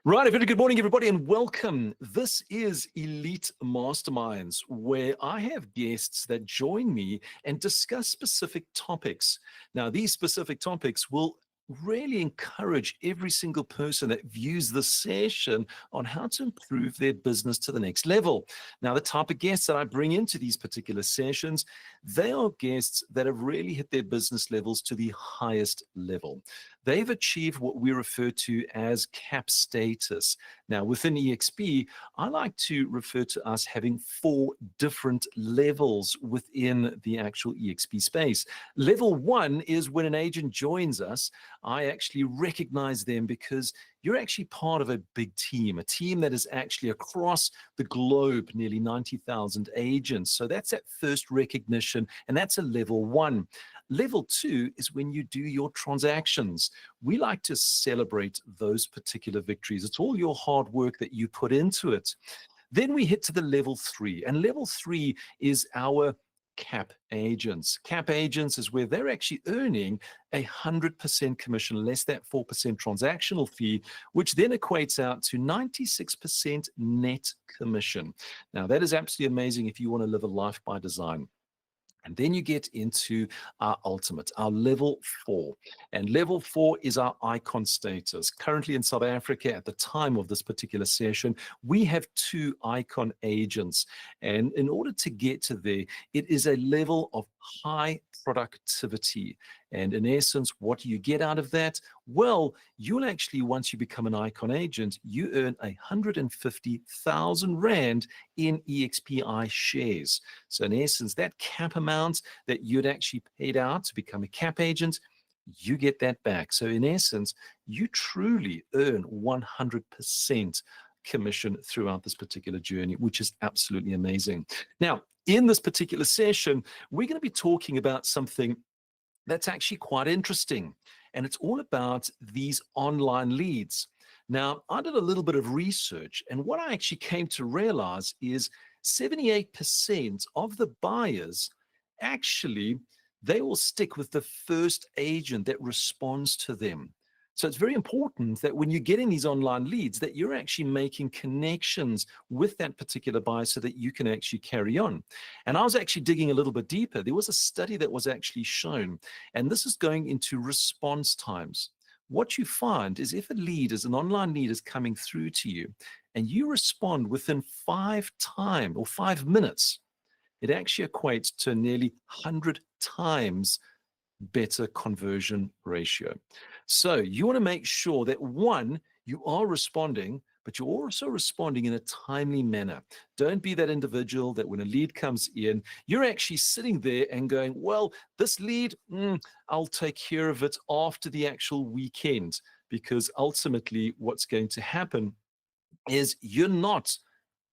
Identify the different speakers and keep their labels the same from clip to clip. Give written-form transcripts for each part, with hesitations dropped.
Speaker 1: Right, a very good morning, everybody, and welcome. This is Elite Masterminds, where I have guests that join me and discuss specific topics. Now, these specific topics will really encourage every single person that views this session on how to improve their business to the next level. Now, the type of guests that I bring into these particular sessions, they are guests that have really hit their business levels to the highest level. They've achieved what we refer to as cap status. Now, within EXP, I like to refer to us having 4 different levels within the actual EXP space. Level 1 is when an agent joins us, I actually recognize them because you're actually part of a big team, a team that is actually across the globe, nearly 90,000 agents. So that's that first recognition, and that's a level 1. Level 2 is when you do your transactions. We like to celebrate those particular victories. It's all your hard work that you put into it. Then we hit to the level 3, and level 3 is our cap agents. Cap agents is where they're actually earning 100% commission, less that 4% transactional fee, which then equates out to 96% net commission. Now, that is absolutely amazing if you want to live a life by design. And then you get into our ultimate, our level 4. And level 4 is our icon status. Currently in South Africa, at the time of this particular session, we have 2 icon agents. And in order to get to there, it is a level of high productivity. And in essence, what do you get out of that? Well, you'll actually, once you become an icon agent, you earn 150,000 Rand in EXPI shares. So in essence, that cap amount that you'd actually paid out to become a cap agent, you get that back. So in essence, you truly earn 100% commission throughout this particular journey, which is absolutely amazing. Now, in this particular session, we're going to be talking about something that's actually quite interesting, and it's all about these online leads. Now, I did a little bit of research, and what I actually came to realize is 78% of the buyers actually, they will stick with the first agent that responds to them. So it's very important that when you're getting these online leads, that you're actually making connections with that particular buyer so that you can actually carry on. And I was actually digging a little bit deeper. There was a study that was actually shown, and this is going into response times. What you find is if a lead is an online lead is coming through to you and you respond within 5 times or 5 minutes, it actually equates to nearly 100 times better conversion ratio. So you want to make sure that, one, you are responding, but you're also responding in a timely manner. Don't be that individual that when a lead comes in, you're actually sitting there and going, well, this lead, I'll take care of it after the actual weekend, because ultimately what's going to happen is you're not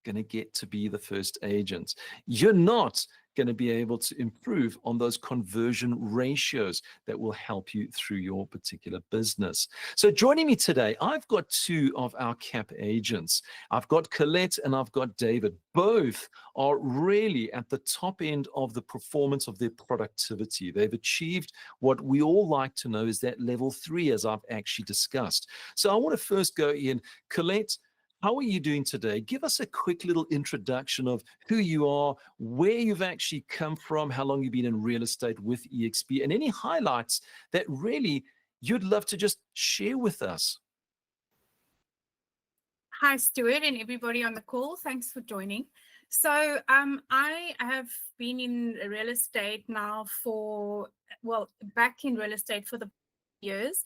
Speaker 1: going to get to be the first agent. You're not going to be able to improve on those conversion ratios that will help you through your particular business. So joining me today, I've got 2 of our cap agents. I've got Colette and I've got David. Both are really at the top end of the performance of their productivity. They've achieved what we all like to know is that level 3, as I've actually discussed. So I want to first go in. Colette, how are you doing today? Give us a quick little introduction of who you are, where you've actually come from, how long you've been in real estate with EXP, and any highlights that really you'd love to just share with us.
Speaker 2: Hi, Stuart, and everybody on the call. Thanks for joining. So I have been in real estate now back in real estate for the years.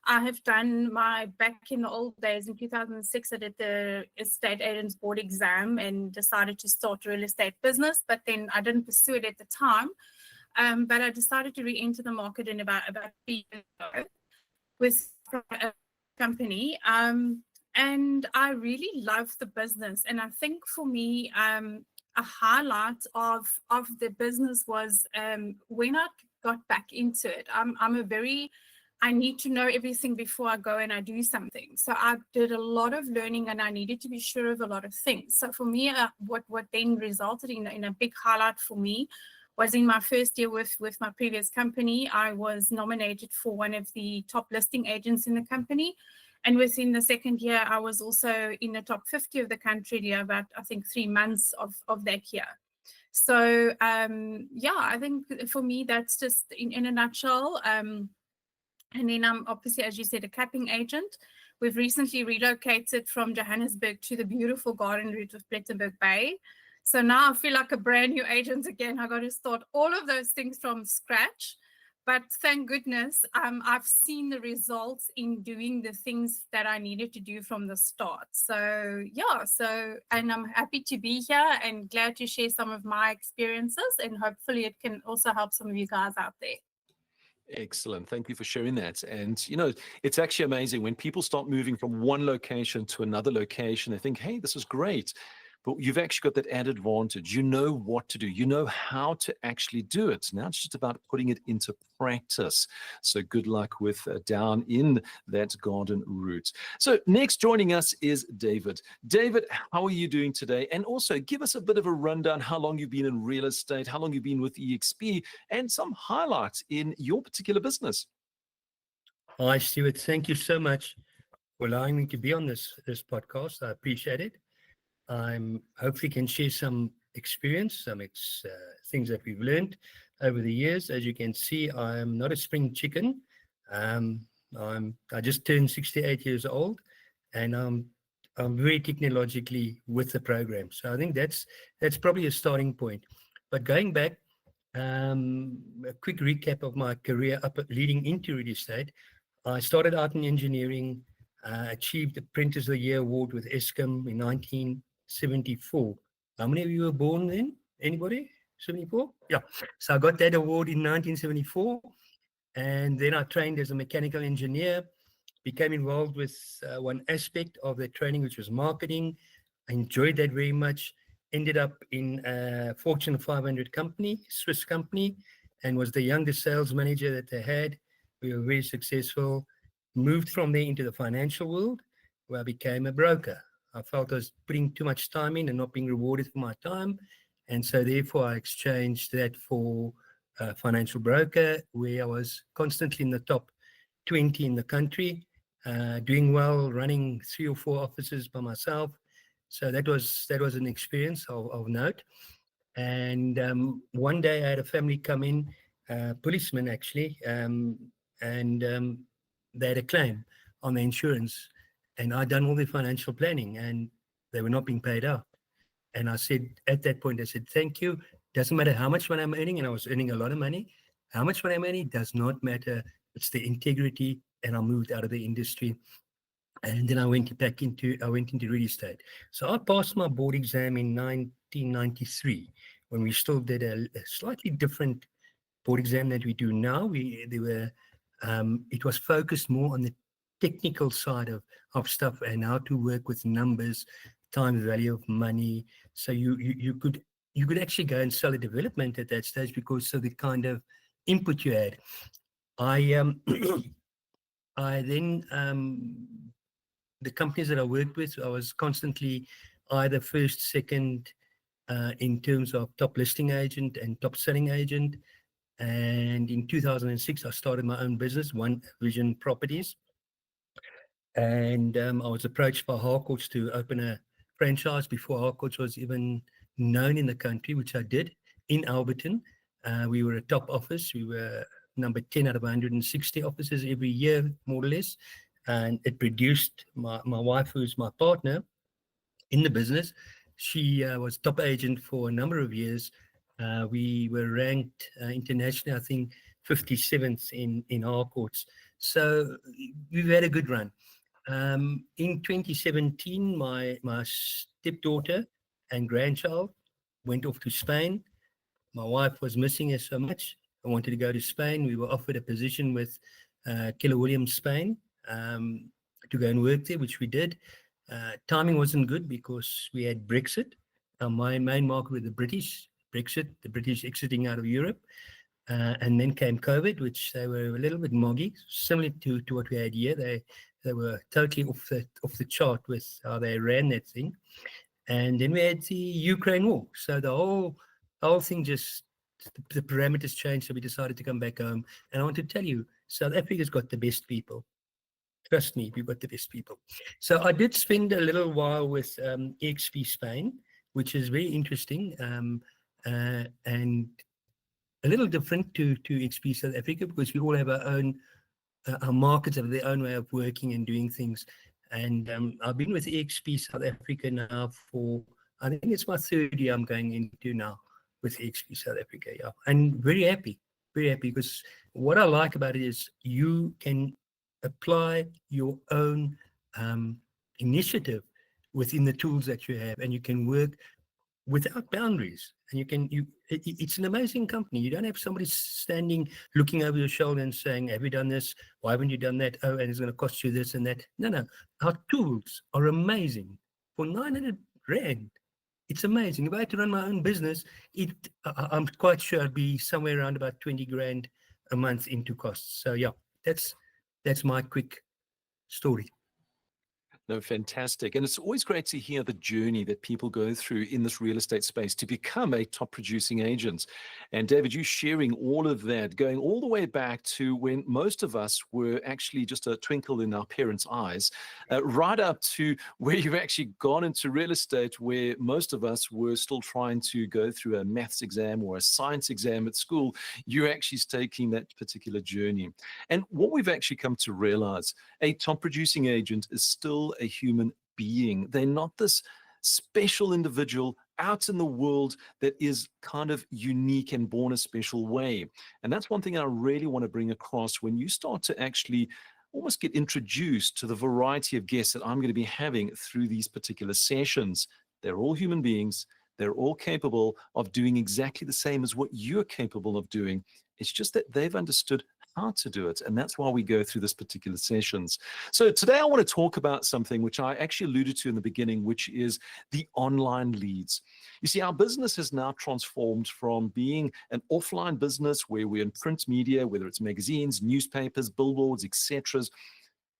Speaker 2: I have done back in the old days, in 2006, I did the estate agents board exam and decided to start a real estate business, but then I didn't pursue it at the time. But I decided to re-enter the market in about 3 years ago with a company. And I really love the business. And I think for me, a highlight of the business was when I got back into it. I need to know everything before I go and I do something. So I did a lot of learning and I needed to be sure of a lot of things. So for me, what then resulted in a big highlight for me was in my first year with my previous company, I was nominated for one of the top listing agents in the company. And within the second year, I was also in the top 50 of the country, about, I think, 3 months of that year. So, yeah, I think for me, that's just in a nutshell. And then I'm obviously, as you said, a capping agent. We've recently relocated from Johannesburg to the beautiful garden route of Plettenberg Bay. So now I feel like a brand new agent again. I got to start all of those things from scratch. But thank goodness, I've seen the results in doing the things that I needed to do from the start. So yeah, and I'm happy to be here and glad to share some of my experiences, and hopefully it can also help some of you guys out there.
Speaker 1: Excellent. Thank you for sharing that. And, it's actually amazing when people start moving from one location to another location, they think, hey, this is great. But you've actually got that added advantage. You know what to do. You know how to actually do it. Now it's just about putting it into practice. So good luck with down in that garden route. So next joining us is David. David, how are you doing today? And also give us a bit of a rundown how long you've been in real estate, how long you've been with EXP, and some highlights in your particular business.
Speaker 3: Hi, Stuart. Thank you so much for allowing me to be on this podcast. I appreciate it. I'm hopefully can share some experience, some things that we've learned over the years. As you can see, I'm not a spring chicken. I just turned 68 years old, and I'm very technologically with the program. So I think that's probably a starting point. But going back, a quick recap of my career leading into real estate. I started out in engineering, achieved Apprentice of the Year award with Eskom in 1974. How many of you were born then? Anybody? 74? Yeah. So I got that award in 1974. And then I trained as a mechanical engineer, became involved with one aspect of the training, which was marketing. I enjoyed that very much. Ended up in a Fortune 500 company, Swiss company, and was the youngest sales manager that they had. We were very successful. Moved from there into the financial world, where I became a broker. I felt I was putting too much time in and not being rewarded for my time. And so therefore I exchanged that for a financial broker, where I was constantly in the top 20 in the country, doing well, running 3 or 4 offices by myself. So that was an experience of note. And one day I had a family come in, policemen actually, and they had a claim on the insurance, and I'd done all the financial planning, and they were not being paid out. And I said, at that point, I said, thank you. Doesn't matter how much money I'm earning, and I was earning a lot of money. How much money I'm earning does not matter. It's the integrity, and I moved out of the industry. And then I went into real estate. So I passed my board exam in 1993, when we still did a slightly different board exam that we do now. It was focused more on the technical side of stuff and how to work with numbers, time value of money. So you could actually go and sell a development at that stage because of the kind of input you had. I then the companies that I worked with, I was constantly either first, second in terms of top listing agent and top selling agent. And in 2006, I started my own business, One Vision Properties. And I was approached by Harcourts to open a franchise before Harcourts was even known in the country, which I did in Alberton. We were a top office. We were number 10 out of 160 offices every year, more or less. And it produced my wife, who's my partner in the business. She was top agent for a number of years. We were ranked internationally, I think, 57th in Harcourts. So we've had a good run. In 2017, my stepdaughter and grandchild went off to Spain. My wife was missing us so much. I wanted to go to Spain. We were offered a position with Keller Williams Spain to go and work there, which we did. Timing wasn't good because we had Brexit. My main market were the British, Brexit, the British exiting out of Europe. And then came COVID, which they were a little bit moggy, similar to what we had here. They were totally off the chart with how they ran that thing. And then we had the Ukraine war. So the whole thing just, the parameters changed. So we decided to come back home. And I want to tell you, South Africa's got the best people. Trust me, we've got the best people. So I did spend a little while with EXP Spain, which is very interesting and a little different to EXP South Africa, because we all have our markets have their own way of working and doing things. And I've been with EXP South Africa now for, I think it's my third year I'm going into now with EXP South Africa. Yeah, and very happy, because what I like about it is you can apply your own initiative within the tools that you have, and you can work without boundaries. And it's an amazing company. You don't have somebody standing looking over your shoulder and saying, have you done this? Why haven't you done that? Oh, and it's going to cost you this and that. No, our tools are amazing. For 900 Rand, it's amazing. If I had to run my own business, I'm quite sure I'd be somewhere around about 20 grand a month into costs. So yeah, that's my quick story.
Speaker 1: No, fantastic. And it's always great to hear the journey that people go through in this real estate space to become a top producing agent. And David, you sharing all of that, going all the way back to when most of us were actually just a twinkle in our parents' eyes, right up to where you've actually gone into real estate, where most of us were still trying to go through a maths exam or a science exam at school. You're actually taking that particular journey. And what we've actually come to realize, a top producing agent is still a human being. They're not this special individual out in the world that is kind of unique and born a special way. And that's one thing I really want to bring across when you start to actually almost get introduced to the variety of guests that I'm going to be having through these particular sessions. They're all human beings. They're all capable of doing exactly the same as what you're capable of doing. It's just that they've understood how to do it. And that's why we go through this particular sessions. So today I want to talk about something which I actually alluded to in the beginning, which is the online leads. You see, our business has now transformed from being an offline business where we're in print media, whether it's magazines, newspapers, billboards, etc.,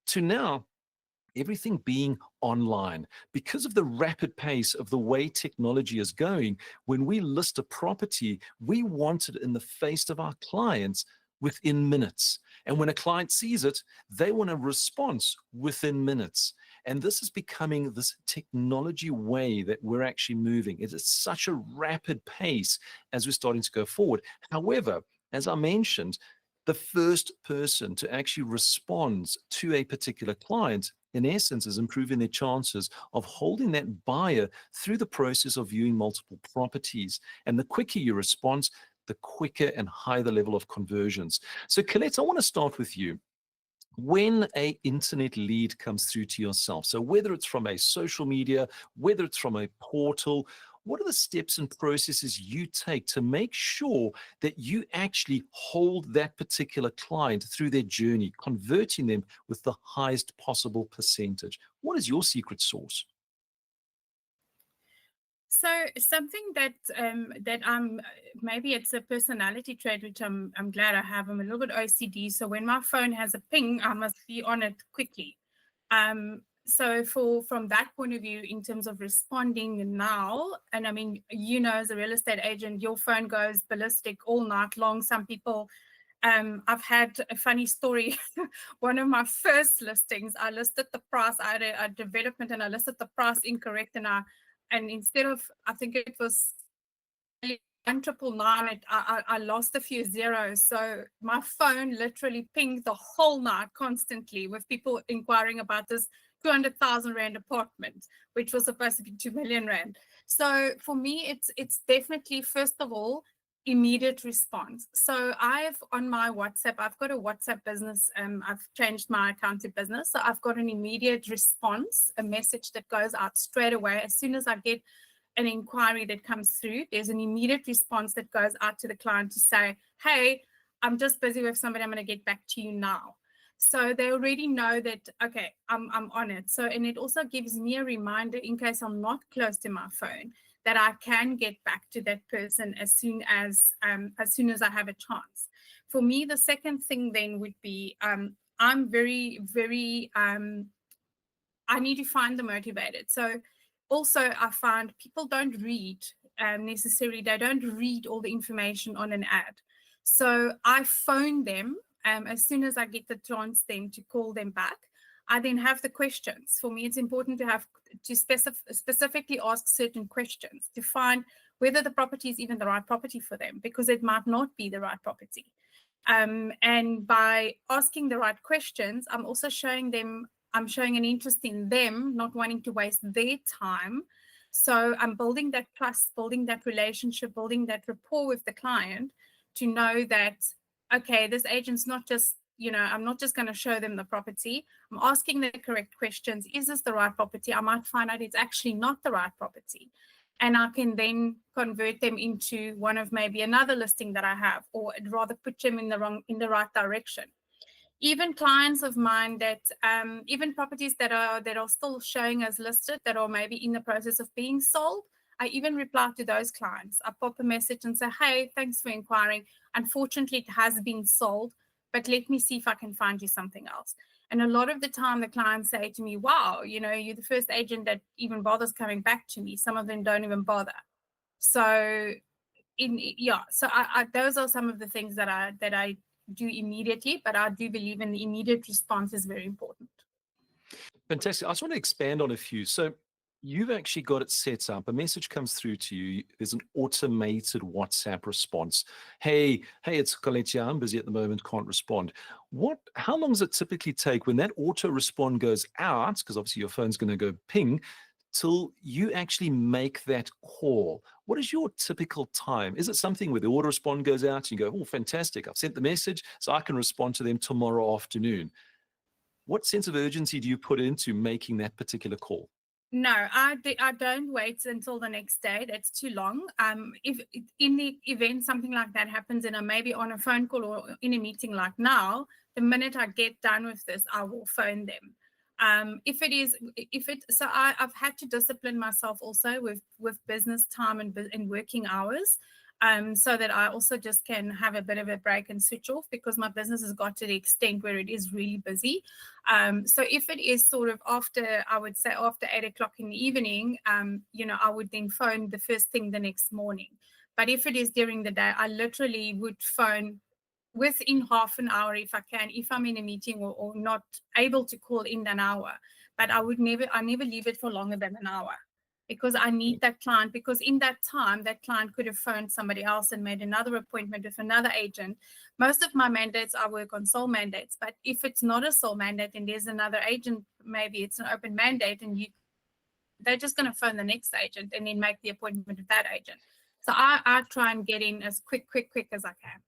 Speaker 1: to now everything being online. Because of the rapid pace of the way technology is going, when we list a property, we want it in the face of our clients within minutes. And when a client sees it, they want a response within minutes. And this is becoming this technology way that we're actually moving. It is such a rapid pace as we're starting to go forward. However, as I mentioned, the first person to actually respond to a particular client, in essence, is improving their chances of holding that buyer through the process of viewing multiple properties. And the quicker you respond, the quicker and higher the level of conversions. So Colette, I want to start with you. When an internet lead comes through to yourself, so whether it's from a social media, whether it's from a portal, what are the steps and processes you take to make sure that you actually hold that particular client through their journey, converting them with the highest possible percentage? What is your secret sauce?
Speaker 2: So something that I'm, maybe it's a personality trait, which I'm glad I have. I'm a little bit OCD, so when my phone has a ping, I must be on it quickly. So from that point of view, in terms of responding now, and I mean, as a real estate agent, your phone goes ballistic all night long. Some people, I've had a funny story. One of my first listings, I listed the price. I had a development and I listed the price incorrect, and instead of, I think it was 1,999, I lost a few zeros. So my phone literally pinged the whole night constantly with people inquiring about this 200,000 Rand apartment, which was supposed to be 2 million Rand. So for me, it's definitely, first of all, immediate response. So on my WhatsApp, I've got a WhatsApp business. I've changed my account to business. So I've got an immediate response, a message that goes out straight away. As soon as I get an inquiry that comes through, there's an immediate response that goes out to the client to say, hey, I'm just busy with somebody. I'm going to get back to you now. So they already know that, okay, I'm on it. So, and it also gives me a reminder in case I'm not close to my phone, that I can get back to that person as soon as I have a chance. For me, the second thing then would be, I'm very, very, I need to find the motivated. So also I find people don't read necessarily, they don't read all the information on an ad. So I phone them as soon as I get the chance then to call them back. I then have the questions. For me, it's important to specifically ask certain questions to find whether the property is even the right property for them, because it might not be the right property. And by asking the right questions, I'm also showing an interest in them, not wanting to waste their time. So I'm building that trust, building that relationship, building that rapport with the client to know that, okay, this agent's not just, I'm not just going to show them the property. I'm asking the correct questions. Is this the right property? I might find out it's actually not the right property. And I can then convert them into one of maybe another listing that I have, or rather put them in the right direction. Even clients of mine that, even properties that are still showing as listed, that are maybe in the process of being sold, I even reply to those clients. I pop a message and say, hey, thanks for inquiring. Unfortunately, it has been sold, but let me see if I can find you something else. And a lot of the time, the clients say to me, wow, you're the first agent that even bothers coming back to me. Some of them don't even bother. So, those are some of the things that I do immediately, but I do believe in the immediate response is very important.
Speaker 1: Fantastic. I just want to expand on a few. So you've actually got it set up. A message comes through to you. There's an automated WhatsApp response. Hey, it's Coletia. I'm busy at the moment. Can't respond. How long does it typically take when that auto respond goes out? Because obviously your phone's going to go ping, till you actually make that call. What is your typical time? Is it something where the auto respond goes out and you go, oh, fantastic, I've sent the message, so I can respond to them tomorrow afternoon? What sense of urgency do you put into making that particular call?
Speaker 2: No, I don't wait until the next day. That's too long. If in the event something like that happens and I may be on a phone call or in a meeting like now, the minute I get done with this, I will phone them. So I've had to discipline myself also with business time and working hours, so that I also just can have a bit of a break and switch off, because my business has got to the extent where it is really busy. So if it is sort of after 8 o'clock in the evening, I would then phone the first thing the next morning. But if it is during the day, I literally would phone within half an hour if I can, if I'm in a meeting or not able to call in an hour. But I never leave it for longer than an hour, because I need that client, because in that time, that client could have phoned somebody else and made another appointment with another agent. Most of my mandates, I work on sole mandates, but if it's not a sole mandate and there's another agent, maybe it's an open mandate, and they're just going to phone the next agent and then make the appointment with that agent. So I try and get in as quick as I can.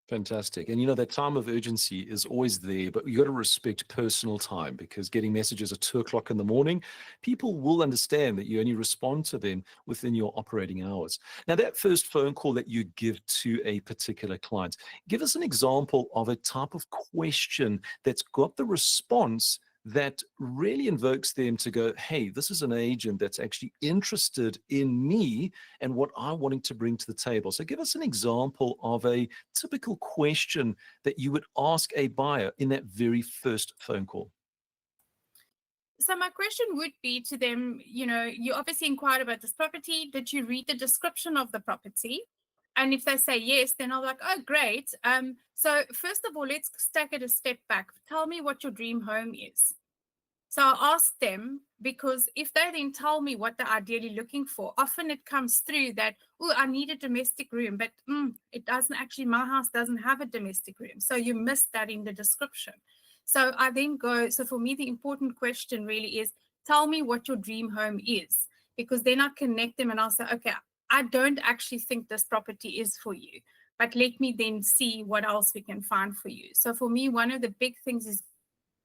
Speaker 1: Fantastic. And that time of urgency is always there, but you got to respect personal time, because getting messages at 2 o'clock in the morning, people will understand that you only respond to them within your operating hours. Now, that first phone call that you give to a particular client, give us an example of a type of question that's got the response that really invokes them to go, hey, this is an agent that's actually interested in me and what I'm wanting to bring to the table. So give us an example of a typical question that you would ask a buyer in that very first phone call.
Speaker 2: So my question would be to them, you obviously inquired about this property. Did you read the description of the property? And if they say yes, then I'll be like, oh, great. So first of all, let's take it a step back. Tell me what your dream home is. So I'll ask them, because if they then tell me what they're ideally looking for, often it comes through that, oh, I need a domestic room, but it doesn't actually, my house doesn't have a domestic room. So you missed that in the description. So I then so for me, the important question really is, tell me what your dream home is, because then I connect them and I'll say, okay, I don't actually think this property is for you, but let me then see what else we can find for you. So for me, one of the big things is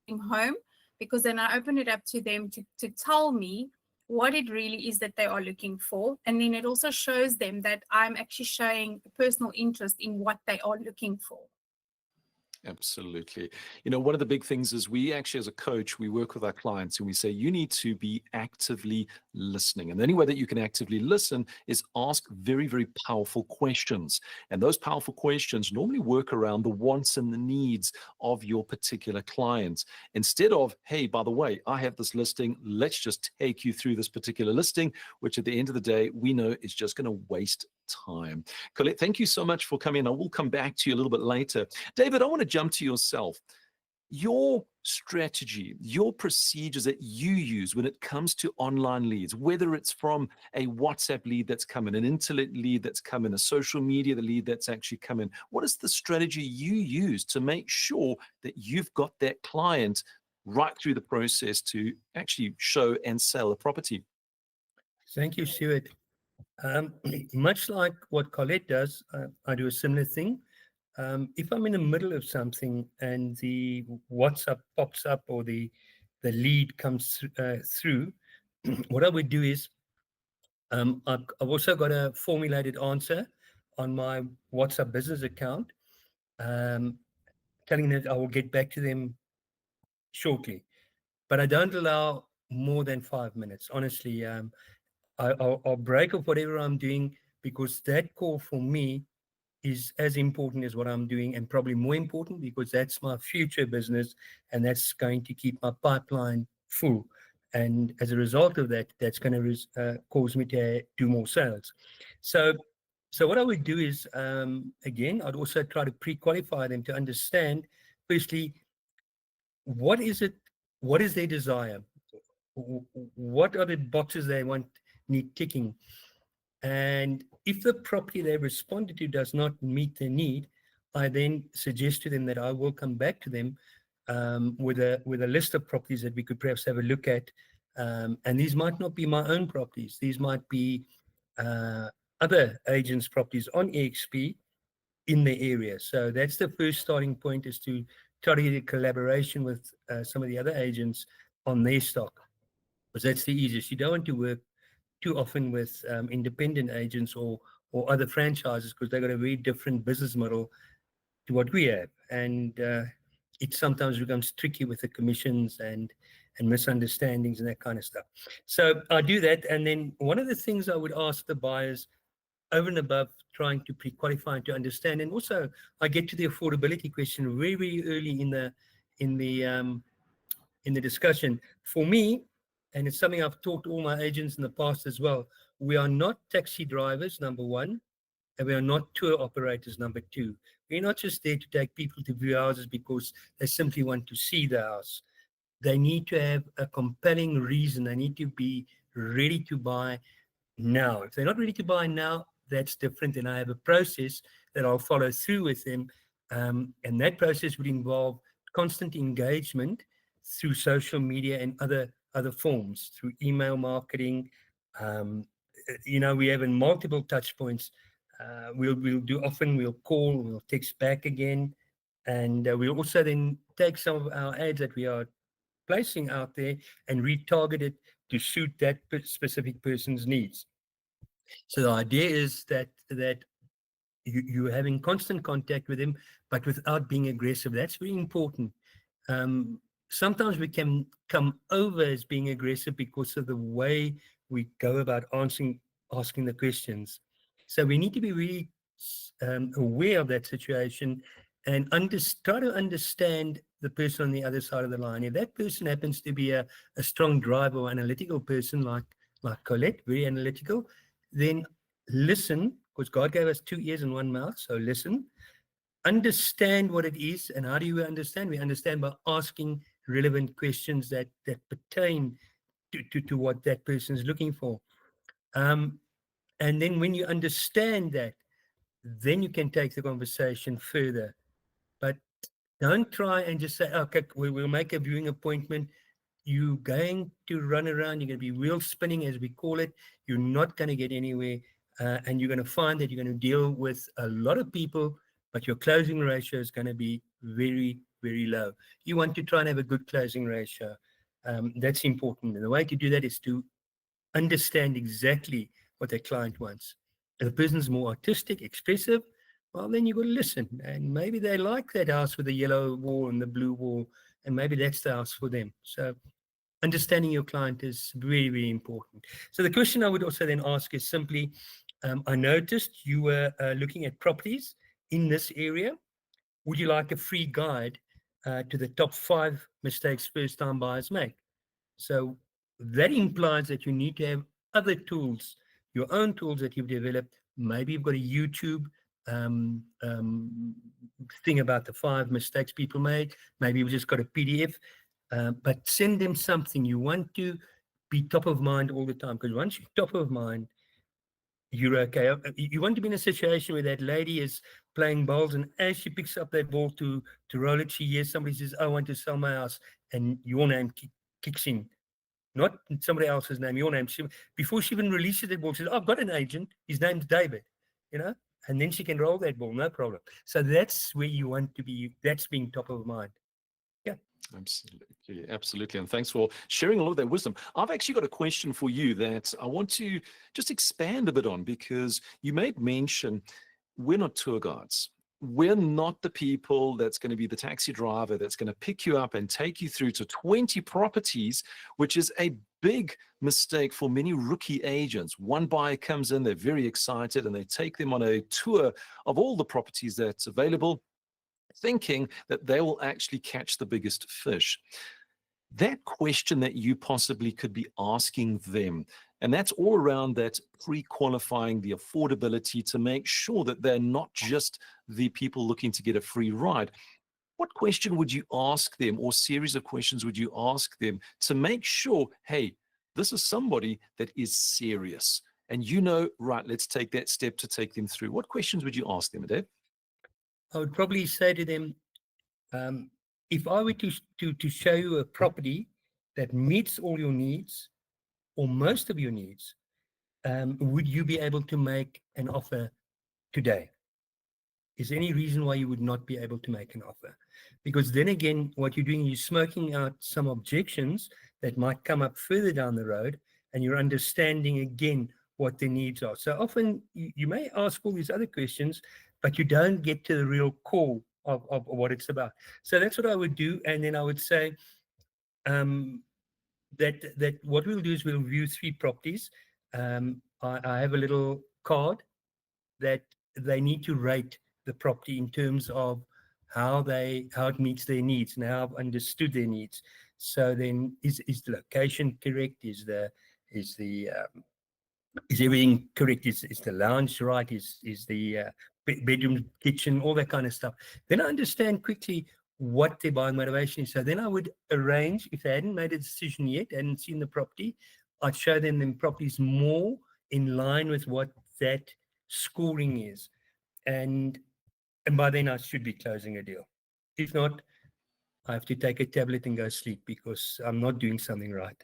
Speaker 2: home, because then I open it up to them to tell me what it really is that they are looking for. And then it also shows them that I'm actually showing a personal interest in what they are looking for.
Speaker 1: Absolutely. One of the big things is we actually, as a coach, we work with our clients and we say, you need to be actively listening. And the only way that you can actively listen is ask very, very powerful questions. And those powerful questions normally work around the wants and the needs of your particular clients. Instead of, hey, by the way, I have this listing, let's just take you through this particular listing, which at the end of the day, we know is just going to waste time. Colette, thank you so much for coming. I will come back to you a little bit later. David, I want to jump to yourself. your strategy, your procedures that you use when it comes to online leads, whether it's from a WhatsApp lead that's come in, an internet lead that's come in, a social media lead that's actually come in, what is the strategy you use to make sure that you've got that client right through the process to actually show and sell a property?
Speaker 3: Thank you, Stuart. Much like what Colette does, I do a similar thing. If I'm in the middle of something and the WhatsApp pops up or the lead comes through, what I would do is I've also got a formulated answer on my WhatsApp business account, um, telling them I will get back to them shortly. But I don't allow more than 5 minutes. Honestly, I'll break off whatever I'm doing, because that call for me is as important as what I'm doing, and probably more important, because that's my future business and that's going to keep my pipeline full. And as a result of that, that's going to cause me to do more sales. So, what I would do is, again, I'd also try to pre-qualify them to understand, firstly, what is it, what is their desire? What are the boxes they need ticking? And if the property they responded to does not meet their need, I then suggest to them that I will come back to them with a list of properties that we could perhaps have a look at. And these might not be my own properties. These might be other agents' properties on EXP in the area. So that's the first starting point, is to try to get a collaboration with some of the other agents on their stock, because that's the easiest. You don't want to work too often with independent agents or other franchises, because they've got a very different business model to what we have, and it sometimes becomes tricky with the commissions and misunderstandings and that kind of stuff. So I do that, and then one of the things I would ask the buyers, over and above trying to pre-qualify and to understand, and also I get to the affordability question very, very early in the discussion. For me, and it's something I've taught all my agents in the past as well, we are not taxi drivers, number one, and we are not tour operators, number two. We're not just there to take people to view houses because they simply want to see the house. They need to have a compelling reason. They need to be ready to buy now. If they're not ready to buy now, that's different. And I have a process that I'll follow through with them. And that process would involve constant engagement through social media and other forms, through email marketing. We have in multiple touch points. We'll call, we'll text back again. And we'll also then take some of our ads that we are placing out there and retarget it to suit that specific person's needs. So the idea is that you're having constant contact with them, but without being aggressive. That's very important. Sometimes we can come over as being aggressive because of the way we go about asking the questions. So we need to be really aware of that situation and try to understand the person on the other side of the line. If that person happens to be a strong driver or analytical person like Colette, very analytical, then listen, because God gave us 2 ears and 1 mouth. So listen, understand what it is. And how do you understand? We understand by asking relevant questions that pertain to what that person is looking for. And then when you understand that, then you can take the conversation further. But don't try and just say, okay, we'll make a viewing appointment. You're going to run around. You're going to be wheel spinning, as we call it. You're not going to get anywhere. And you're going to find that you're going to deal with a lot of people, but your closing ratio is going to be very, very low. You want to try and have a good closing ratio. That's important. And the way to do that is to understand exactly what their client wants. If the person's more artistic, expressive, well, then you've got to listen. And maybe they like that house with the yellow wall and the blue wall, and maybe that's the house for them. So understanding your client is very, very important. So the question I would also then ask is simply, I noticed you were looking at properties in this area. Would you like a free guide to the top 5 mistakes first-time buyers make? So that implies that you need to have other tools, your own tools that you've developed. Maybe you've got a YouTube thing about the 5 mistakes people made. Maybe we just got a PDF, but send them something. You want to be top of mind all the time, because once you're top of mind, you're okay. You want to be in a situation where that lady is playing bowls, and as she picks up that ball to roll it, she hears somebody says, "I want to sell my house," and your name kicks in, not somebody else's name, your name. Before she even releases that ball, she says, "I've got an agent. His name's David," and then she can roll that ball, no problem. So that's where you want to be. That's being top of mind. Yeah.
Speaker 1: Absolutely, absolutely. And thanks for sharing all of that wisdom. I've actually got a question for you that I want to just expand a bit on, because you made mention we're not tour guides. We're not the people that's going to be the taxi driver that's going to pick you up and take you through to 20 properties, which is a big mistake for many rookie agents. One buyer comes in, they're very excited, and they take them on a tour of all the properties that's available, thinking that they will actually catch the biggest fish. That question that you possibly could be asking them, and that's all around that pre-qualifying, the affordability, to make sure that they're not just the people looking to get a free ride. What question would you ask them, or series of questions would you ask them to make sure, hey, this is somebody that is serious, and right, let's take that step to take them through? What questions would you ask them, Dave?
Speaker 3: I would probably say to them, if I were to show you a property that meets all your needs, or most of your needs, would you be able to make an offer today? Is there any reason why you would not be able to make an offer? Because then again, what you're doing is smoking out some objections that might come up further down the road, and you're understanding again what their needs are. So often you may ask all these other questions, but you don't get to the real core of what it's about. So that's what I would do. And then I would say that what we'll do is we'll view 3 properties. I have a little card that they need to rate the property in terms of how it meets their needs and how I've understood their needs. So then, is the location correct? Is everything correct? Is the lounge right? Is the bedroom, kitchen, all that kind of stuff? Then I understand quickly what their buying motivation is. So then I would arrange, if they hadn't made a decision yet, hadn't seen the property, I'd show them properties more in line with what that scoring is, and by then I should be closing a deal. If not, I have to take a tablet and go sleep because I'm not doing something right.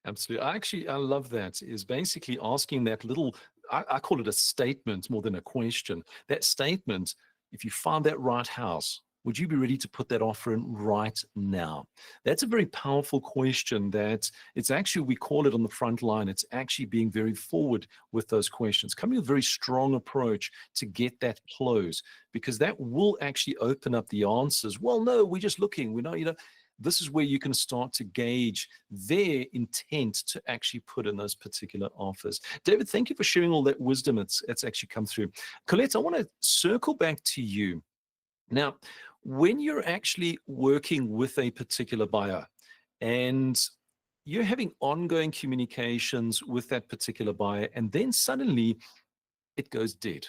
Speaker 1: Absolutely. I love that, is basically asking that little, I call it a statement more than a question. That statement, if you find that right house, would you be ready to put that offer in right now? That's a very powerful question that it's actually, we call it on the front line, it's actually being very forward with those questions, coming with a very strong approach to get that close, because that will actually open up the answers. Well, no, we're just looking, we know, this is where you can start to gauge their intent to actually put in those particular offers. David, thank you for sharing all that wisdom. It's actually come through. Colette, I want to circle back to you. Now, when you're actually working with a particular buyer and you're having ongoing communications with that particular buyer, and then suddenly it goes dead.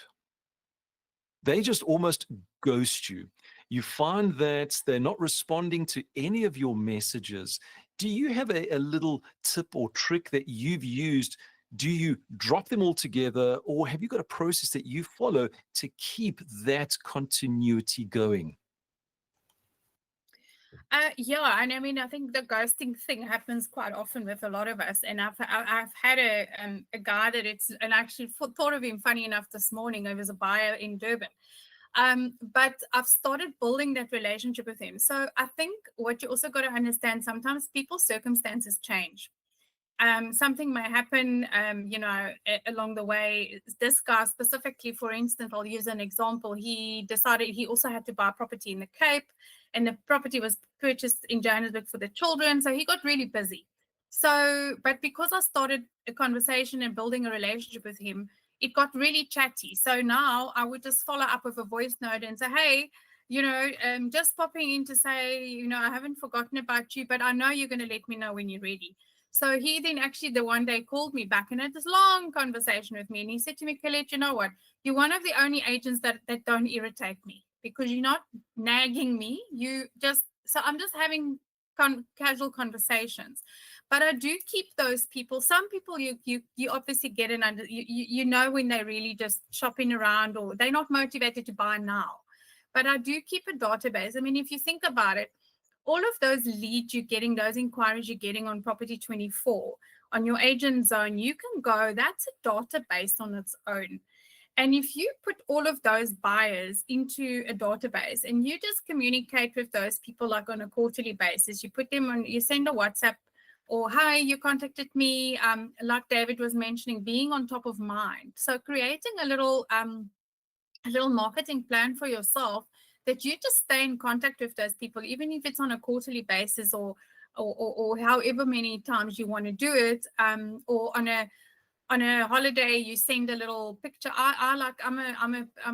Speaker 1: They just almost ghost you. You find that they're not responding to any of your messages. Do you have a little tip or trick that you've used? Do you drop them all together, or have you got a process that you follow to keep that continuity going?
Speaker 2: Yeah, and I mean, I think the ghosting thing happens quite often with a lot of us. And I've had a guy that and actually thought of him, funny enough, this morning. There was a buyer in Durban. But I've started building that relationship with him. So I think what you also got to understand, sometimes people's circumstances change. Something may happen, along the way. This guy specifically, for instance, I'll use an example. He decided he also had to buy property in the Cape, and the property was purchased in Johannesburg for the children. So he got really busy. So, but because I started a conversation and building a relationship with him, it got really chatty. So now I would just follow up with a voice note and say, hey, just popping in to say, I haven't forgotten about you, but I know you're going to let me know when you're ready. So he then actually the one day called me back and had this long conversation with me. And he said to me, Colette, you know what? You're one of the only agents that don't irritate me because you're not nagging me. So I'm just having casual conversations. But I do keep those people. Some people you obviously get in under you know when they're really just shopping around or they're not motivated to buy now. But I do keep a database. I mean, if you think about it, all of those leads you're getting, those inquiries you're getting on Property 24, on your agent zone, you can go, that's a database on its own. And if you put all of those buyers into a database and you just communicate with those people like on a quarterly basis, you put them on, you send a WhatsApp or, hi, you contacted me, like David was mentioning, being on top of mind. So creating a little marketing plan for yourself that you just stay in contact with those people, even if it's on a quarterly basis or however many times you want to do it, or on a holiday you send a little picture. I'm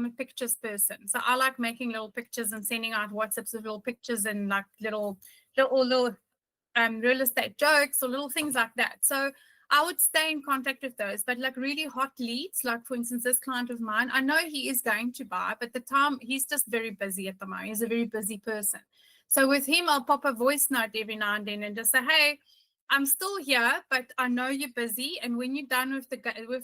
Speaker 2: a pictures person, so I like making little pictures and sending out WhatsApps with little pictures and like little real estate jokes or little things like that. So I would stay in contact with those, but like really hot leads, like for instance, this client of mine, I know he is going to buy, but the time he's just very busy at the moment. He's a very busy person. So with him, I'll pop a voice note every now and then and just say, hey, I'm still here, but I know you're busy. And when you're done with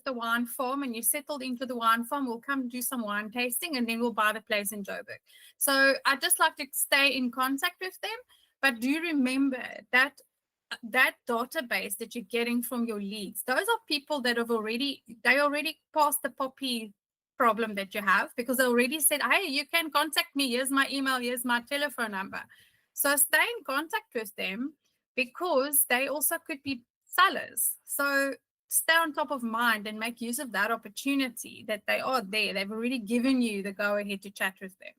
Speaker 2: the wine farm and you're settled into the wine farm, we'll come do some wine tasting and then we'll buy the place in Joburg. So I just like to stay in contact with them. But do remember that database that you're getting from your leads, those are people that already passed the poppy problem that you have because they already said, hey, you can contact me. Here's my email. Here's my telephone number. So stay in contact with them because they also could be sellers. So stay on top of mind and make use of that opportunity that they are there. They've already given you the go ahead to chat with them.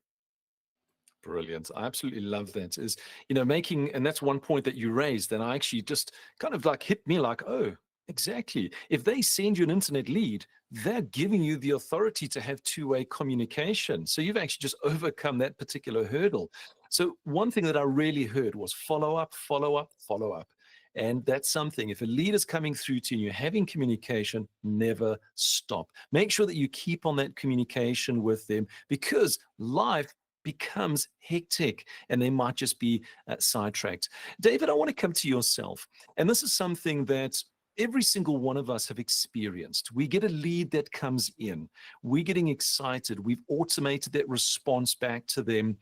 Speaker 1: Brilliant. I absolutely love that. Is, making, and that's one point that you raised, and I actually just kind of like hit me like, oh, exactly. If they send you an internet lead, they're giving you the authority to have two-way communication. So you've actually just overcome that particular hurdle. So one thing that I really heard was follow up, follow up, follow up. And that's something, if a lead is coming through to you and you're having communication, never stop. Make sure that you keep on that communication with them because life becomes hectic and they might just be sidetracked. David, I want to come to yourself. And this is something that every single one of us have experienced. We get a lead that comes in. We're getting excited. We've automated that response back to them,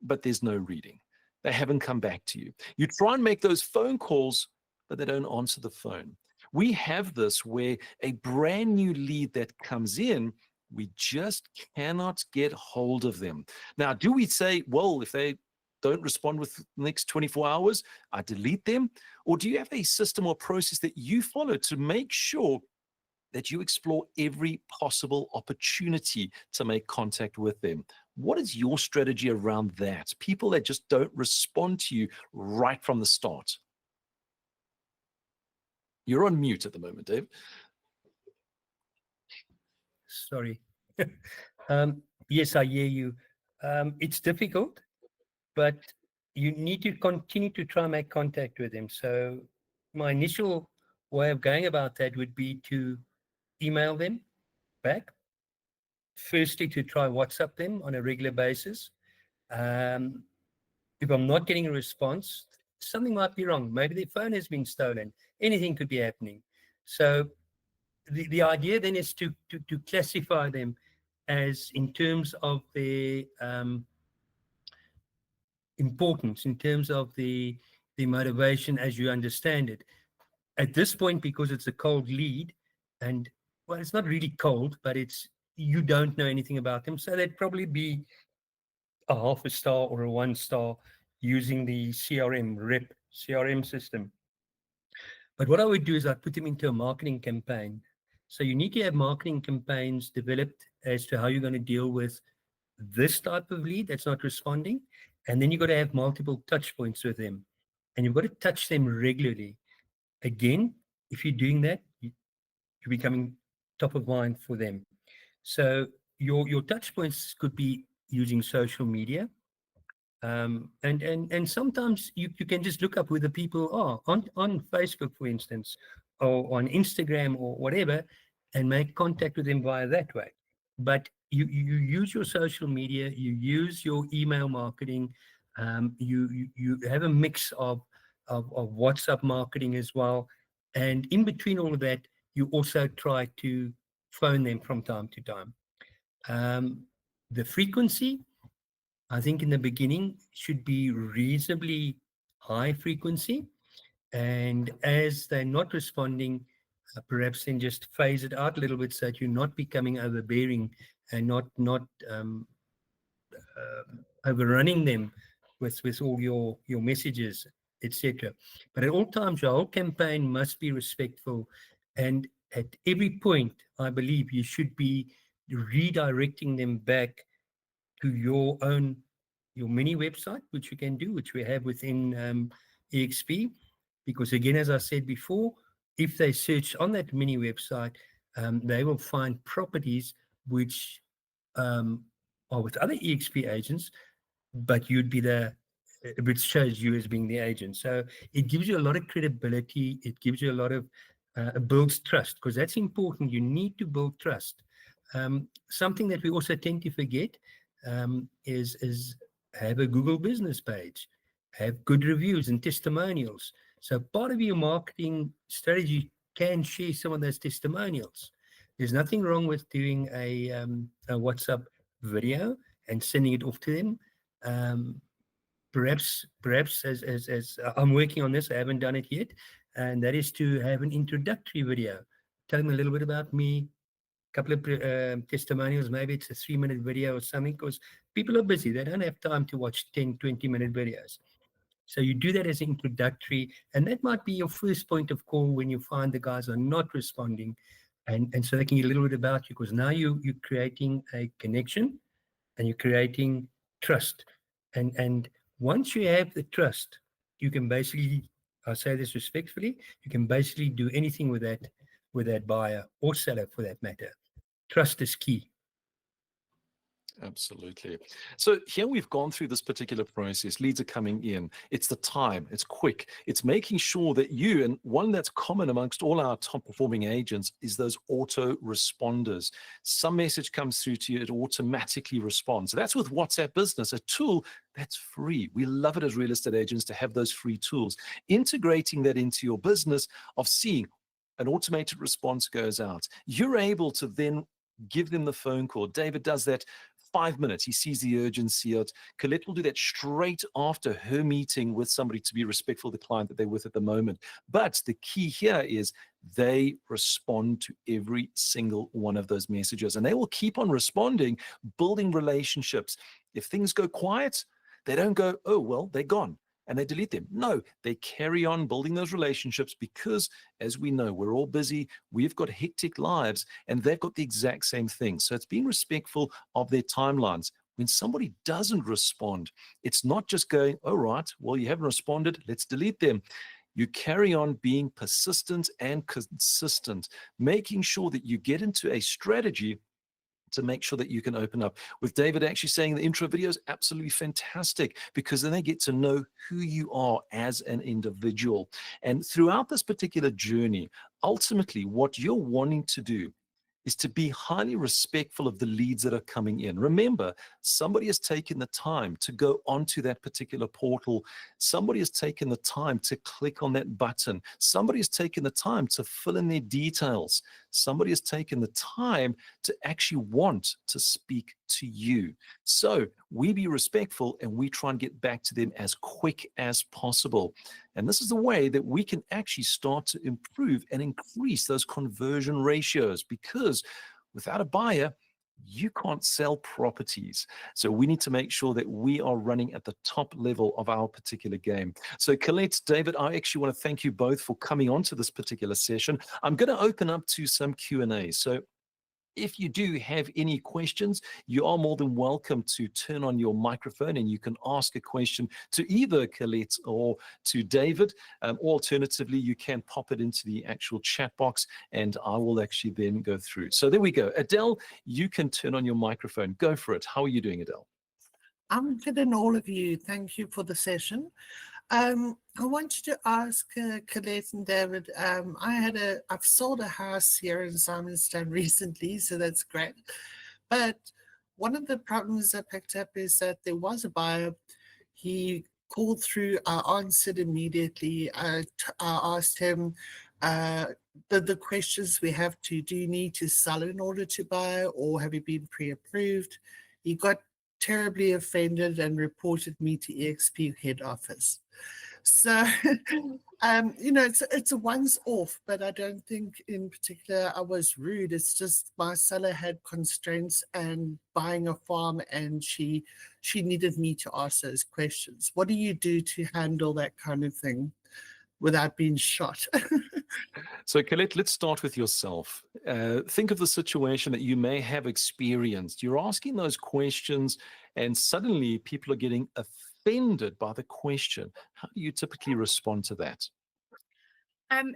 Speaker 1: but there's no reading. They haven't come back to you. You try and make those phone calls, but they don't answer the phone. We have this where a brand new lead that comes in, we just cannot get hold of them. Now, do we say, well, if they don't respond within the next 24 hours, I delete them? Or do you have a system or process that you follow to make sure that you explore every possible opportunity to make contact with them? What is your strategy around that? People that just don't respond to you right from the start. You're on mute at the moment, Dave.
Speaker 3: Sorry. Yes, I hear you. It's difficult, but you need to continue to try and make contact with them. So my initial way of going about that would be to email them back. Firstly, to try WhatsApp them on a regular basis. If I'm not getting a response, something might be wrong. Maybe their phone has been stolen. Anything could be happening. So the idea then is to classify them as in terms of their importance, in terms of the motivation as you understand it. At this point, because it's a cold lead, and well, it's not really cold, but it's you don't know anything about them, so they'd probably be a half a star or a 1 star using the rep CRM system. But what I would do is I'd put them into a marketing campaign. So you need to have marketing campaigns developed as to how you're going to deal with this type of lead that's not responding. And then you've got to have multiple touch points with them. And you've got to touch them regularly. Again, if you're doing that, you're becoming top of mind for them. So your touch points could be using social media. And sometimes you can just look up who the people are on Facebook, for instance, or on Instagram or whatever, and make contact with them via that way. But you use your social media, you use your email marketing, you have a mix of WhatsApp marketing as well, and in between all of that, you also try to phone them from time to time. The frequency, I think in the beginning should be reasonably high frequency. And as they're not responding, perhaps then just phase it out a little bit so that you're not becoming overbearing and not overrunning them with all your messages, etc. But at all times, your whole campaign must be respectful. And at every point, I believe you should be redirecting them back to your mini website, which you can do, which we have within EXP. Because again, as I said before, if they search on that mini website, they will find properties which are with other EXP agents, but you'd be which shows you as being the agent. So it gives you a lot of credibility. It gives you a lot of, builds trust, because that's important. You need to build trust. Something that we also tend to forget is have a Google business page, have good reviews and testimonials. So part of your marketing strategy can share some of those testimonials. There's nothing wrong with doing a WhatsApp video and sending it off to them. Perhaps as I'm working on this, I haven't done it yet, and that is to have an introductory video. Tell them a little bit about me, couple of testimonials. Maybe it's a 3-minute video or something, because people are busy. They don't have time to watch 10, 20-minute videos. So you do that as introductory, and that might be your first point of call when you find the guys are not responding. And so they can get a little bit about you, because now you're creating a connection and you're creating trust. And once you have the trust, you can basically, I say this respectfully, you can basically do anything with that buyer or seller for that matter. Trust is key.
Speaker 1: Absolutely. So here we've gone through this particular process. Leads are coming in. It's the time. It's quick. It's making sure that you, and one that's common amongst all our top performing agents, is those auto responders. Some message comes through to you, it automatically responds. So that's with WhatsApp Business, a tool that's free. We love it as real estate agents to have those free tools. Integrating that into your business of seeing an automated response goes out. You're able to then give them the phone call. David does that 5 minutes. He sees the urgency of it. Colette will do that straight after her meeting with somebody to be respectful of the client that they're with at the moment. But the key here is they respond to every single one of those messages, and they will keep on responding, building relationships. If things go quiet, they don't go, oh, well, they're gone, and they delete them. No, they carry on building those relationships because, as we know, we're all busy. We've got hectic lives, and they've got the exact same thing. So it's being respectful of their timelines. When somebody doesn't respond, it's not just going, oh, right, well, you haven't responded, let's delete them. You carry on being persistent and consistent, making sure that you get into a strategy to make sure that you can open up. With David actually saying the intro video is absolutely fantastic, because then they get to know who you are as an individual. And throughout this particular journey, ultimately what you're wanting to do is to be highly respectful of the leads that are coming in. Remember, somebody has taken the time to go onto that particular portal. Somebody has taken the time to click on that button. Somebody has taken the time to fill in their details. Somebody has taken the time to actually want to speak to you. So we be respectful, and we try and get back to them as quick as possible. And this is the way that we can actually start to improve and increase those conversion ratios, because without a buyer, you can't sell properties. So we need to make sure that we are running at the top level of our particular game. So Colette, David, I actually want to thank you both for coming on to this particular session. I'm going to open up to some Q&A. So if you do have any questions, you are more than welcome to turn on your microphone, and you can ask a question to either Colette or to David. Alternatively, you can pop it into the actual chat box, and I will actually then go through. So there we go. Adele, you can turn on your microphone. Go for it. How are you doing, Adele?
Speaker 4: I'm good and all of you. Thank you for the session. I wanted to ask Colette and David. I've sold a house here in Simonstown recently, so that's great. But one of the problems I picked up is that there was a buyer. He called through. I answered immediately. I asked him the questions we have to. Do you need to sell in order to buy, or have you been pre-approved? He got terribly offended and reported me to EXP head office. So, it's a once off, but I don't think in particular I was rude. It's just my seller had constraints and buying a farm, and she needed me to ask those questions. What do you do to handle that kind of thing without being shot?
Speaker 1: So, Colette, let's start with yourself. Think of the situation that you may have experienced. You're asking those questions, and suddenly people are getting offended by the question. How do you typically respond to that?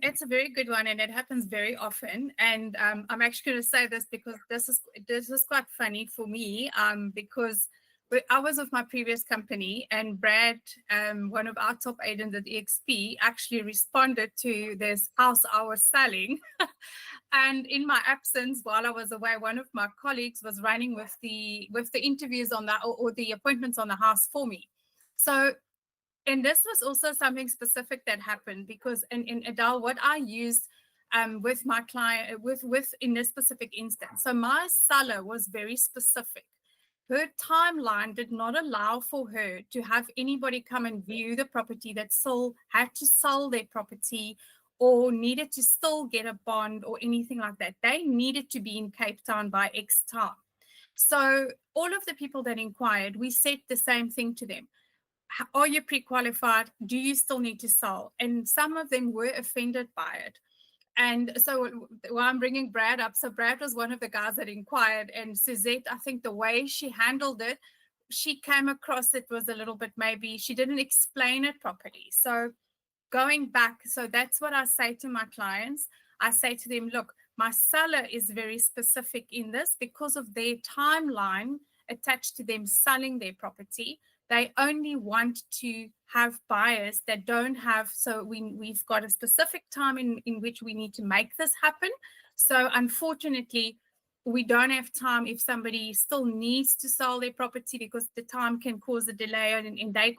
Speaker 2: It's a very good one, and it happens very often. And I'm actually going to say this because this is quite funny for me. Because I was with my previous company, and Brad, one of our top agents at EXP, actually responded to this house I was selling. And in my absence, while I was away, one of my colleagues was running with the interviews on that, or the appointments on the house for me. So. And this was also something specific that happened because in Adele, what I used with my client, with in this specific instance. So my seller was very specific. Her timeline did not allow for her to have anybody come and view the property that still had to sell their property or needed to still get a bond or anything like that. They needed to be in Cape Town by X time. So all of the people that inquired, we said the same thing to them. Are you pre-qualified? Do you still need to sell? And some of them were offended by it. And so I'm bringing Brad up. So Brad was one of the guys that inquired, and Suzette, I think the way she handled it, she came across it was a little bit, maybe she didn't explain it properly. So going back, so that's what I say to my clients. I say to them, look, my seller is very specific in this because of their timeline attached to them selling their property. They only want to have buyers that don't have, so we've got a specific time in which we need to make this happen. So unfortunately, we don't have time if somebody still needs to sell their property because the time can cause a delay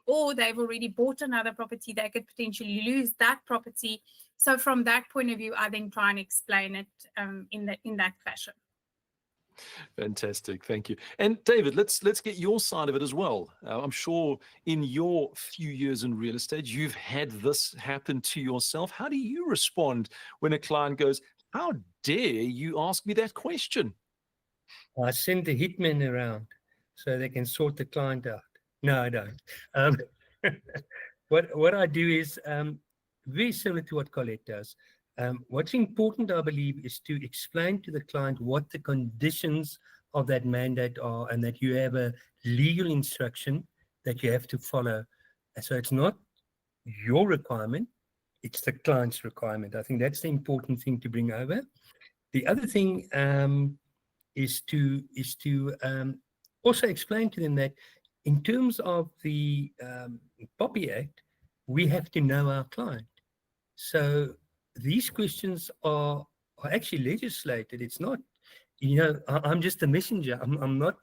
Speaker 2: or they've already bought another property, they could potentially lose that property. So from that point of view, I then try and explain it in that fashion.
Speaker 1: Fantastic, thank you. And David, let's get your side of it as well. I'm sure in your few years in real estate, you've had this happen to yourself. How do you respond when a client goes, "How dare you ask me that question?"
Speaker 3: I send the hitmen around so they can sort the client out. No, I don't. What I do is very similar to what Colette does. What's important, I believe, is to explain to the client what the conditions of that mandate are and that you have a legal instruction that you have to follow. So it's not your requirement, it's the client's requirement. I think that's the important thing to bring over. The other thing is to also explain to them that in terms of the POPI Act, we have to know our client. So these questions are actually legislated. It's not, I'm just a messenger. I'm not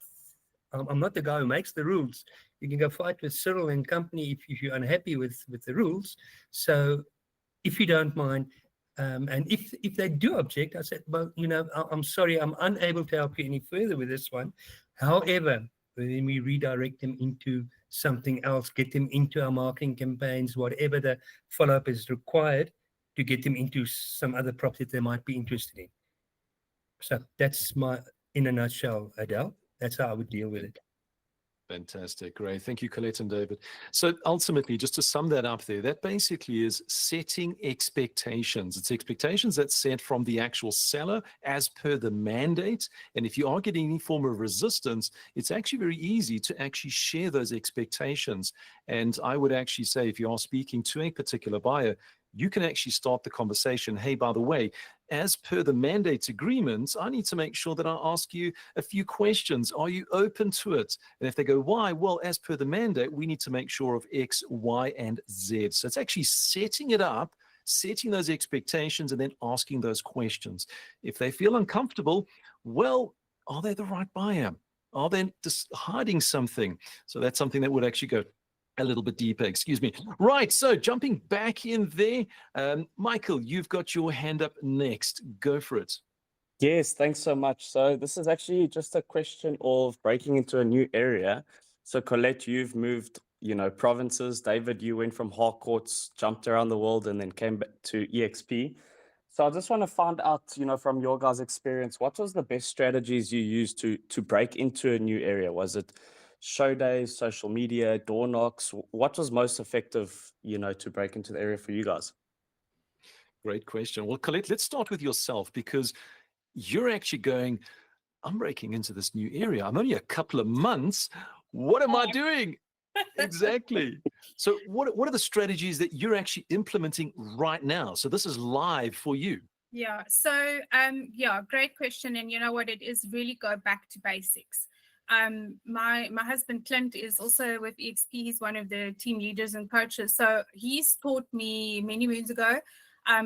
Speaker 3: the guy who makes the rules. You can go fight with Cyril and company if you're unhappy with the rules. So if you don't mind, and if they do object, I said, well, I'm sorry, I'm unable to help you any further with this one. However, then we redirect them into something else, get them into our marketing campaigns, whatever the follow-up is required to get them into some other property they might be interested in. So that's in a nutshell, Adele. That's how I would deal with it.
Speaker 1: Fantastic. Great. Thank you, Colette and David. So ultimately, just to sum that up there, that basically is setting expectations. It's expectations that's set from the actual seller as per the mandate. And if you are getting any form of resistance, it's actually very easy to actually share those expectations. And I would actually say, if you are speaking to a particular buyer, you can actually start the conversation. Hey, by the way, as per the mandate agreement, I need to make sure that I ask you a few questions. Are you open to it? And if they go, why? Well, as per the mandate, we need to make sure of X, Y, and Z. So it's actually setting it up, setting those expectations, and then asking those questions. If they feel uncomfortable, well, are they the right buyer? Are they just hiding something? So that's something that would actually go a little bit deeper, excuse me. Right, so jumping back in there, Michael, you've got your hand up next. Go for it.
Speaker 5: Yes, thanks so much. So this is actually just a question of breaking into a new area. So Colette, you've moved, provinces. David, you went from Harcourts, jumped around the world, and then came back to EXP. So I just want to find out, from your guys' experience, what was the best strategies you used to break into a new area? Was it show days, social media, door knocks? What was most effective, to break into the area for you guys?
Speaker 1: Great question. Well, Colette, let's start with yourself, because you're actually going, I'm breaking into this new area. I'm only a couple of months. What am I doing? Exactly. So what are the strategies that you're actually implementing right now? So this is live for you.
Speaker 2: Yeah. So, great question. And you know what? It is really go back to basics. My husband Clint is also with EXP. He's one of the team leaders and coaches. So he's taught me many moons ago.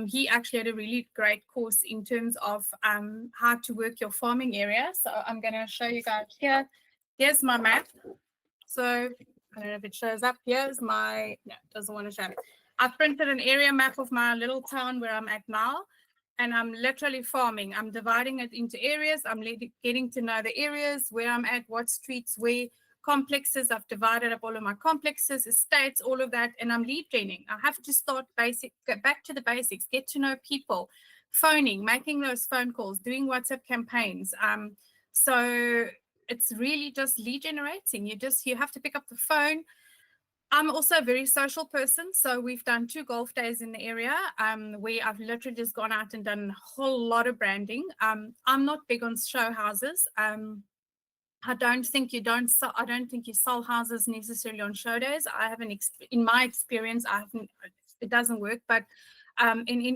Speaker 2: He actually had a really great course in terms of how to work your farming area. So I'm going to show you guys here. Here's my map. So I don't know if it shows up. Here's my, no, it doesn't want to show. I've printed an area map of my little town where I'm at now. And I'm literally farming. I'm dividing it into areas. I'm getting to know the areas, where I'm at, what streets, where complexes. I've divided up all of my complexes, estates, all of that. And I'm lead training. I have to start get back to the basics, get to know people, phoning, making those phone calls, doing WhatsApp campaigns. So it's really just lead generating. You have to pick up the phone. I'm also a very social person. So we've done 2 golf days in the area where I've literally just gone out and done a whole lot of branding. I'm not big on show houses. I don't think you sell houses necessarily on show days. In my experience, it doesn't work. But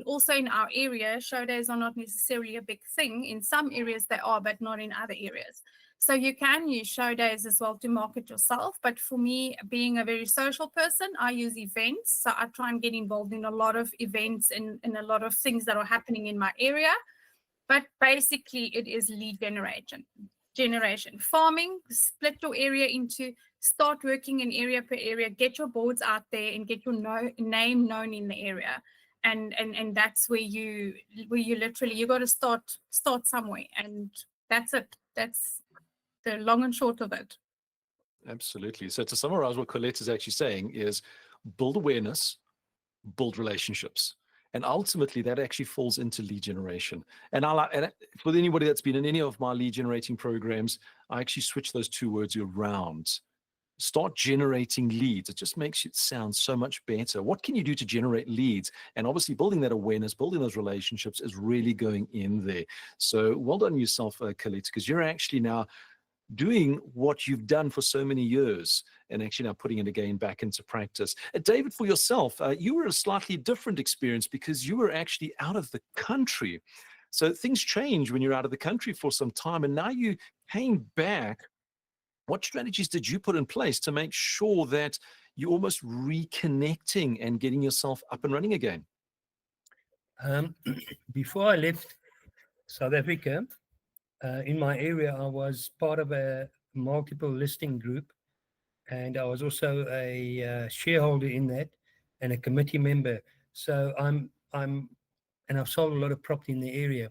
Speaker 2: also in our area, show days are not necessarily a big thing. In some areas they are, but not in other areas. So you can use show days as well to market yourself. But for me, being a very social person, I use events. So I try and get involved in a lot of events and a lot of things that are happening in my area. But basically, it is lead generation. Farming, split your area into, start working in area per area, get your boards out there and get your name known in the area. And that's where you literally, you got to start somewhere. And that's it. That's the long and short of it.
Speaker 1: Absolutely. So to summarize, what Colette is actually saying is build awareness, build relationships. And ultimately, that actually falls into lead generation. And for anybody that's been in any of my lead generating programs, I actually switch those 2 words around. Start generating leads. It just makes it sound so much better. What can you do to generate leads? And obviously, building that awareness, building those relationships is really going in there. So well done yourself, Colette, because you're actually now doing what you've done for so many years and actually now putting it again back into practice. David, for yourself, you were a slightly different experience because you were actually out of the country. So things change when you're out of the country for some time, and now you came back. What strategies did you put in place to make sure that you're almost reconnecting and getting yourself up and running again?
Speaker 3: Before I left South Africa, in my area, I was part of a multiple listing group, and I was also a shareholder in that and a committee member. So and I've sold a lot of property in the area.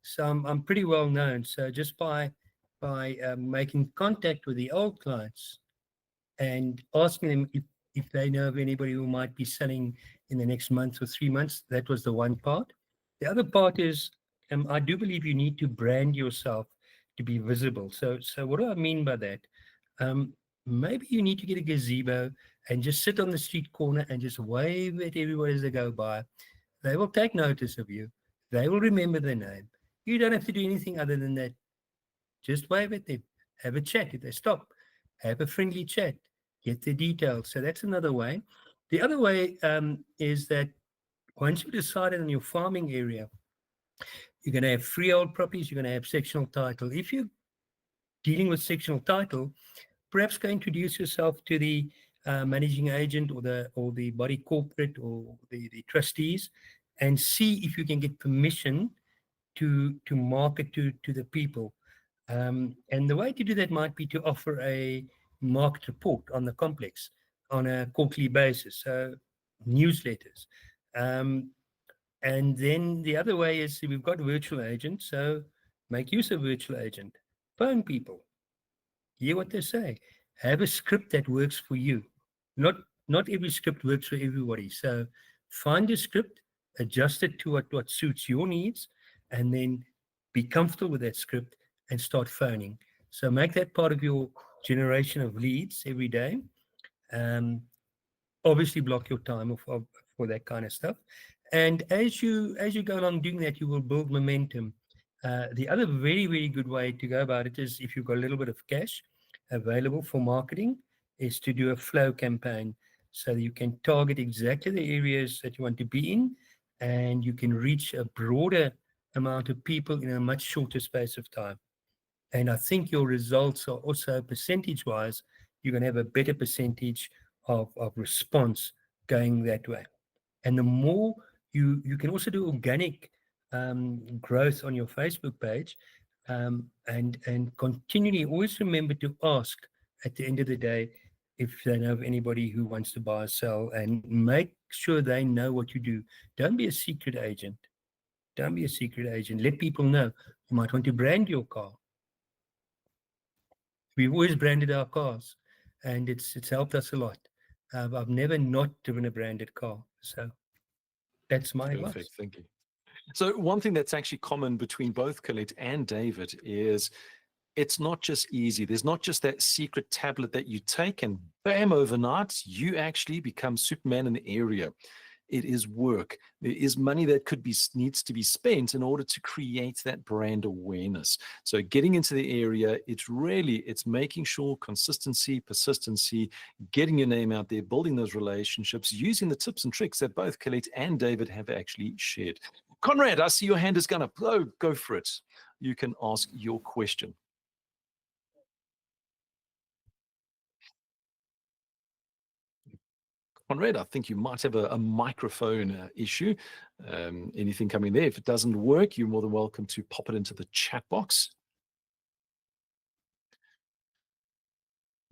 Speaker 3: So I'm pretty well known. So just by making contact with the old clients and asking them if they know of anybody who might be selling in the next month or 3 months, that was the one part. The other part is I do believe you need to brand yourself to be visible. So what do I mean by that? Maybe you need to get a gazebo and just sit on the street corner and just wave at everybody as they go by. They will take notice of you. They will remember the name. You don't have to do anything other than that. Just wave at them. Have a chat. If they stop, have a friendly chat. Get the details. So that's another way. The other way is that once you decided on your farming area, You're going to have freehold properties. You're going to have sectional title. If you're dealing with sectional title, perhaps go introduce yourself to the managing agent or the body corporate or the trustees, and see if you can get permission to market to the people. And the way to do that might be to offer a market report on the complex on a quarterly basis, so newsletters. And then the other way is we've got virtual agents, so make use of virtual agent. Phone people, hear what they say. Have a script that works for you. Not every script works for everybody. So find a script, adjust it to what suits your needs, and then be comfortable with that script and start phoning. So make that part of your generation of leads every day. Obviously block your time for that kind of stuff. And as you go along doing that, you will build momentum. The other very, very good way to go about it is, if you've got a little bit of cash available for marketing, is to do a flow campaign, so that you can target exactly the areas that you want to be in, and you can reach a broader amount of people in a much shorter space of time. And I think your results are also, percentage-wise, you're going to have a better percentage of response going that way. And the more you can also do organic growth on your Facebook page, and continually always remember to ask at the end of the day if they know of anybody who wants to buy or sell, and make sure they know what you do. Don't be a secret agent. Don't be a secret agent. Let people know. You might want to brand your car. We've always branded our cars, and it's helped us a lot. I've never not driven a branded car. So that's my advice.
Speaker 1: Perfect. Thank you. So one thing that's actually common between both Colette and David is it's not just easy. There's not just that secret tablet that you take and bam, overnight, you actually become Superman in the area. It is work. There is money that needs to be spent in order to create that brand awareness. So getting into the area, it's making sure consistency, persistency, getting your name out there, building those relationships, using the tips and tricks that both Colette and David have actually shared. Conrad, I see your hand is going up. Oh, go for it. You can ask your question. Conrad, I think you might have a microphone issue. Anything coming there? If it doesn't work, you're more than welcome to pop it into the chat box.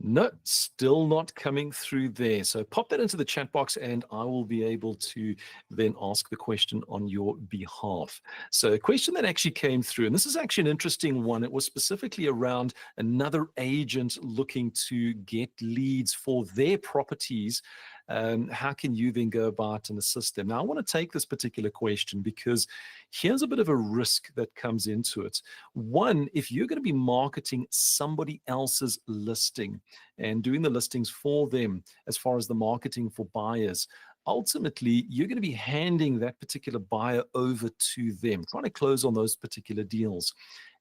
Speaker 1: No, still not coming through there. So pop that into the chat box and I will be able to then ask the question on your behalf. So a question that actually came through, and this is actually an interesting one. It was specifically around another agent looking to get leads for their properties. How can you then go about and assist them? Now, I want to take this particular question because here's a bit of a risk that comes into it. One, if you're going to be marketing somebody else's listing and doing the listings for them as far as the marketing for buyers, ultimately, you're going to be handing that particular buyer over to them, trying to close on those particular deals.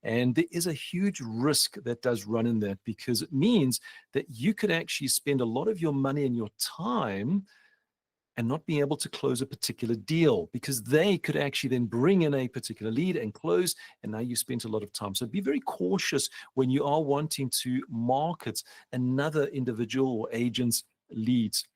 Speaker 1: And there is a huge risk that does run in that, because it means that you could actually spend a lot of your money and your time and not be able to close a particular deal, because they could actually then bring in a particular lead and close, and now you spent a lot of time. So be very cautious when you are wanting to market another individual or agent's leads.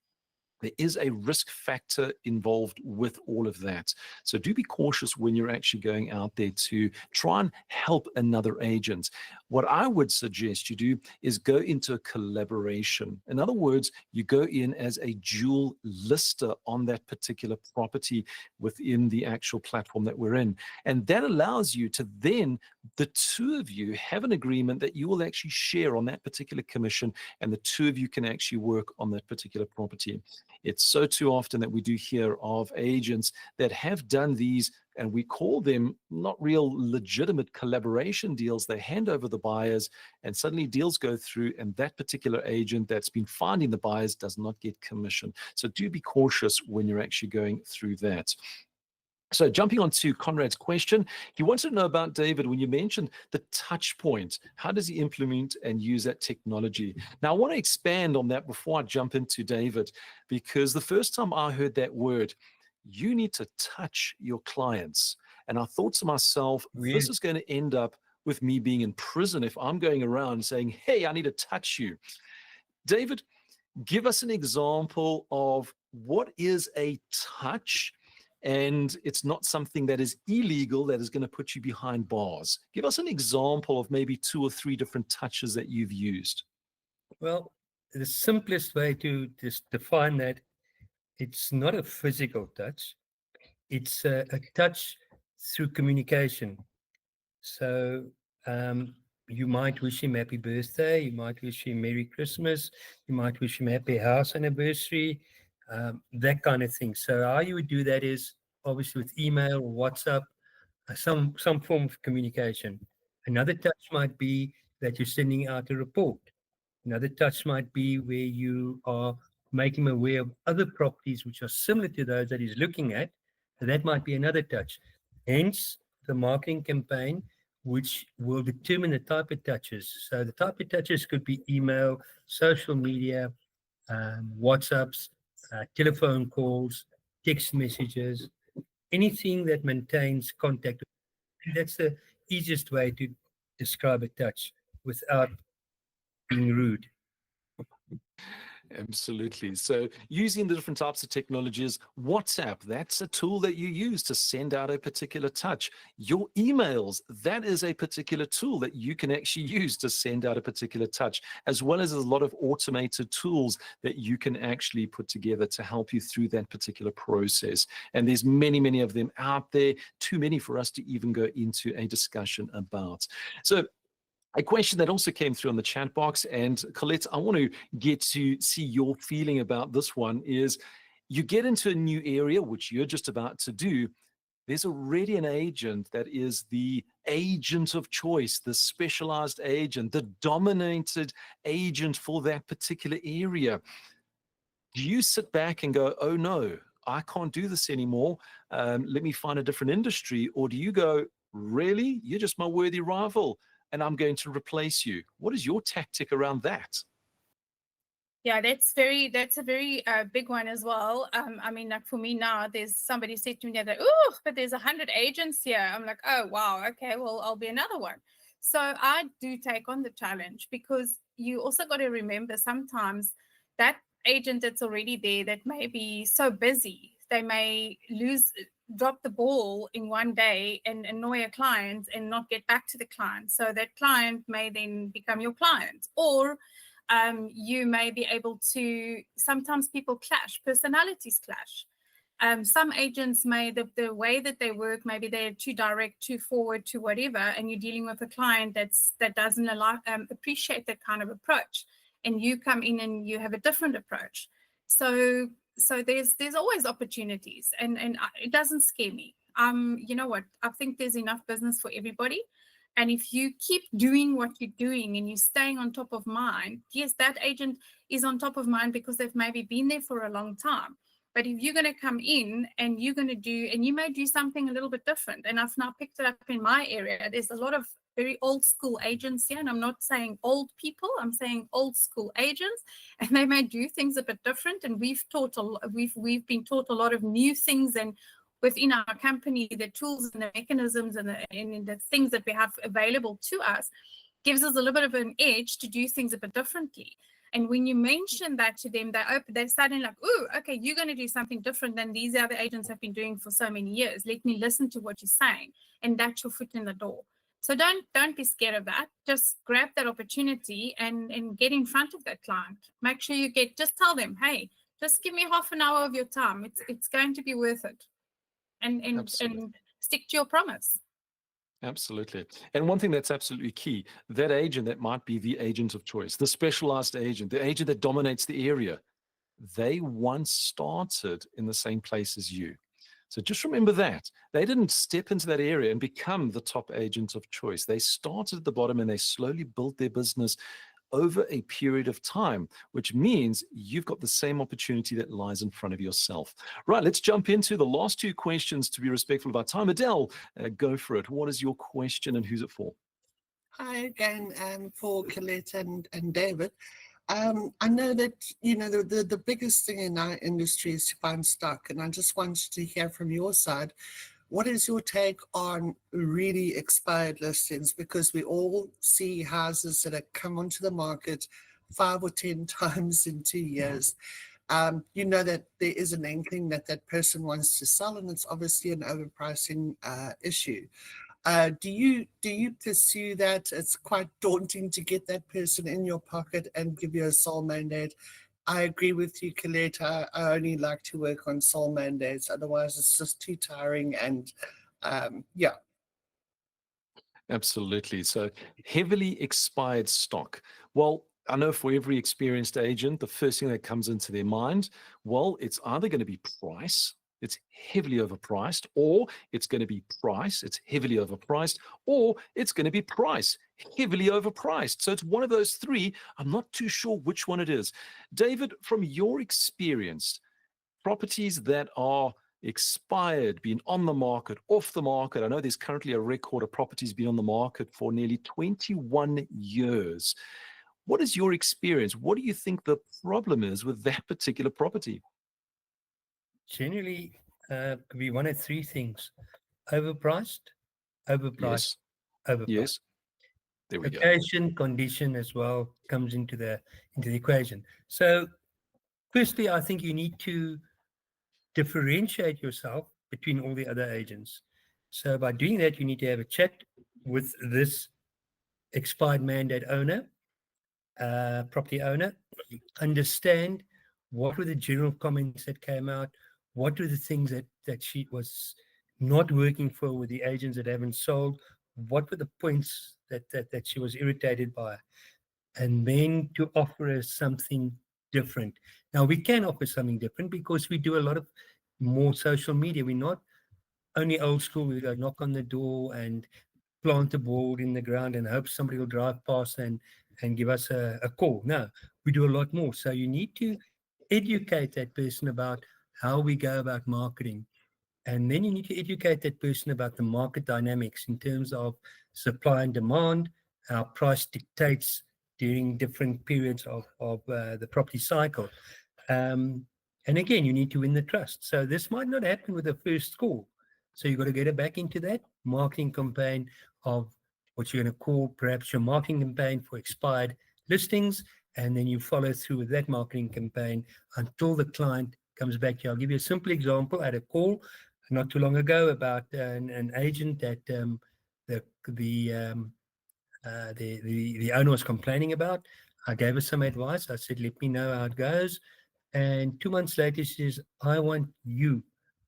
Speaker 1: There is a risk factor involved with all of that. So do be cautious when you're actually going out there to try and help another agent. What I would suggest you do is go into a collaboration. In other words, you go in as a dual lister on that particular property within the actual platform that we're in. And that allows you to then, the two of you have an agreement that you will actually share on that particular commission, and the two of you can actually work on that particular property. It's so too often that we do hear of agents that have done these, and we call them not real legitimate collaboration deals. They hand over the buyers and suddenly deals go through, and that particular agent that's been finding the buyers does not get commission. So do be cautious when you're actually going through that. So jumping on to Conrad's question, he wanted to know about, David, when you mentioned the touch point, how does he implement and use that technology? Now, I want to expand on that before I jump into David, because the first time I heard that word, you need to touch your clients. And I thought to myself, this is going to end up with me being in prison if I'm going around saying, hey, I need to touch you. David, give us an example of what is a touch, and it's not something that is illegal that is going to put you behind bars. Give us an example of maybe 2 or 3 different touches that you've used.
Speaker 3: Well, the simplest way to just define that, it's not a physical touch. It's a touch through communication. So you might wish him happy birthday. You might wish him Merry Christmas. You might wish him happy house anniversary, that kind of thing. So how you would do that is obviously with email or WhatsApp, some form of communication. Another touch might be that you're sending out a report. Another touch might be where you are making him aware of other properties which are similar to those that he's looking at. So that might be another touch. Hence, the marketing campaign, which will determine the type of touches. So the type of touches could be email, social media, WhatsApps, telephone calls, text messages, anything that maintains contact. That's the easiest way to describe a touch without being rude.
Speaker 1: Absolutely. So using the different types of technologies, WhatsApp, that's a tool that you use to send out a particular touch. Your emails, that is a particular tool that you can actually use to send out a particular touch, as well as a lot of automated tools that you can actually put together to help you through that particular process. And there's many, many of them out there, too many for us to even go into a discussion about. So a question that also came through on the chat box, and Colette, I want to get to see your feeling about this one, is you get into a new area, which you're just about to do. There's already an agent that is the agent of choice, the specialized agent, the dominated agent for that particular area. Do you sit back and go, oh no, I can't do this anymore. Let me find a different industry. Or do you go, really? You're just my worthy rival, and I'm going to replace you. What is your tactic around that?
Speaker 2: Yeah, that's a very big one as well. I mean, like for me now, there's somebody said to me that, oh, but there's 100 agents here. I'm like, oh, wow. Okay, well, I'll be another one. So I do take on the challenge, because you also got to remember sometimes that agent that's already there that may be so busy, they may drop the ball in one day and annoy a client and not get back to the client. So that client may then become your client, or you may be able to, sometimes people clash, personalities clash. Some agents may, the way that they work, maybe they're too direct, too forward, too whatever, and you're dealing with a client that doesn't appreciate that kind of approach, and you come in and you have a different approach. So there's always opportunities, and it doesn't scare me. You know what? I think there's enough business for everybody. And if you keep doing what you're doing and you're staying on top of mind, yes, that agent is on top of mind because they've maybe been there for a long time. But if you're going to come in and you're going to do, and you may do something a little bit different, and I've now picked it up in my area, there's a lot of very old school agents here, and I'm not saying old people, I'm saying old school agents, and they may do things a bit different. And we've been taught a lot of new things, and within our company, the tools and the mechanisms and the things that we have available to us gives us a little bit of an edge to do things a bit differently. And when you mention that to them, they're suddenly like, oh, okay, you're going to do something different than these other agents have been doing for so many years. Let me listen to what you're saying. And that's your foot in the door. So don't be scared of that. Just grab that opportunity and get in front of that client. Make sure just tell them, hey, just give me half an hour of your time. It's going to be worth it. And stick to your promise.
Speaker 1: Absolutely. And one thing that's absolutely key, that agent that might be the agent of choice, the specialized agent, the agent that dominates the area, they once started in the same place as you. So just remember that. They didn't step into that area and become the top agent of choice. They started at the bottom and they slowly built their business over a period of time, which means you've got the same opportunity that lies in front of yourself. Right, let's jump into the last 2 questions to be respectful of our time. Adele, go for it. What is your question and who's it for?
Speaker 4: Hi again, for Colette and David. I know that, the biggest thing in our industry is to find stock, and I just wanted to hear from your side, what is your take on really expired listings? Because we all see houses that have come onto the market 5 or 10 times in 2 years. You know that there is an inkling that that person wants to sell, and it's obviously an overpricing issue. Do you pursue that? It's quite daunting to get that person in your pocket and give you a sole mandate. I agree with you, Colette. I only like to work on sole mandates. Otherwise, it's just too tiring. And yeah.
Speaker 1: Absolutely. So heavily expired stock. Well, I know for every experienced agent, the first thing that comes into their mind, well, it's either going to be price, it's heavily overpriced, or it's going to be price, it's heavily overpriced, or it's going to be price, heavily overpriced. So it's one of those three. I'm not too sure which one it is. David, from your experience, properties that are expired, been on the market, off the market. I know there's currently a record of properties being on the market for nearly 21 years. What is your experience? What do you think the problem is with that particular property?
Speaker 3: Generally, could be one of three things: overpriced, overpriced,
Speaker 1: Yes,
Speaker 3: overpriced.
Speaker 1: yes. There we go.
Speaker 3: Location, condition as well comes into the equation. So, firstly, I think you need to differentiate yourself between all the other agents. So, by doing that, you need to have a chat with this expired mandate owner, property owner, understand what were the general comments that came out, what were the things that she was not working for with the agents that haven't sold, what were the points that she was irritated by, and then to offer us something different. Now, we can offer something different because we do a lot of more social media. We're not only old school. We go knock on the door and plant a board in the ground and hope somebody will drive past and give us a call. No, we do a lot more. So you need to educate that person about how we go about marketing. And then you need to educate that person about the market dynamics in terms of supply and demand, how price dictates during different periods of the property cycle. And again, you need to win the trust. So this might not happen with the first call. So you've got to get it back into that marketing campaign of what you're going to call perhaps your marketing campaign for expired listings. And then you follow through with that marketing campaign until the client comes back here. I'll give you a simple example. I had a call not too long ago about an agent that the owner was complaining about. I gave her some advice. I said, let me know how it goes. And 2 months later, she says, I want you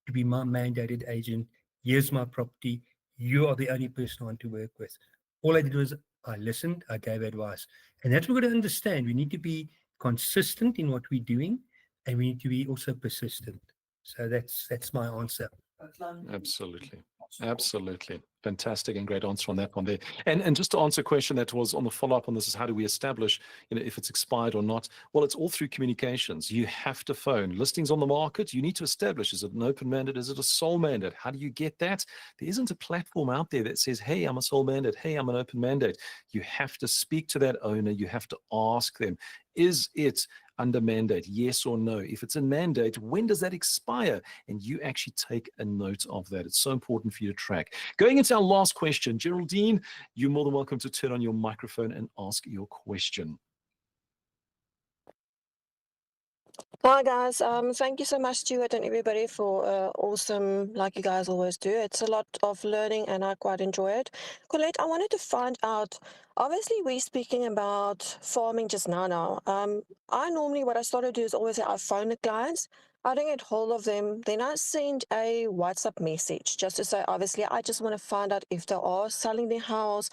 Speaker 3: to be my mandated agent. Here's my property. You are the only person I want to work with. All I did was I listened, I gave advice. And that's what we've got to understand. We need to be consistent in what we're doing, and we need to be also persistent. So that's my answer.
Speaker 1: Absolutely. Absolutely. Fantastic and great answer on that one there. And just to answer a question that was on the follow-up on this is how do we establish, if it's expired or not? Well, it's all through communications. You have to phone. Listings on the market, you need to establish, is it an open mandate? Is it a sole mandate? How do you get that? There isn't a platform out there that says, hey, I'm a sole mandate. Hey, I'm an open mandate. You have to speak to that owner. You have to ask them, is it under mandate, yes or no? If it's a mandate, when does that expire? And you actually take a note of that. It's so important for you to track. Going into our last question, Geraldine, you're more than welcome to turn on your microphone and ask your question.
Speaker 6: Hi guys, thank you so much, Stuart, and everybody for awesome, like you guys always do. It's a lot of learning and I quite enjoy it. Colette, I wanted to find out, obviously we're speaking about farming just now. I normally, what I start to do is always say I phone the clients, I don't get hold of them, then I send a WhatsApp message just to say, obviously, I just want to find out if they are selling their house,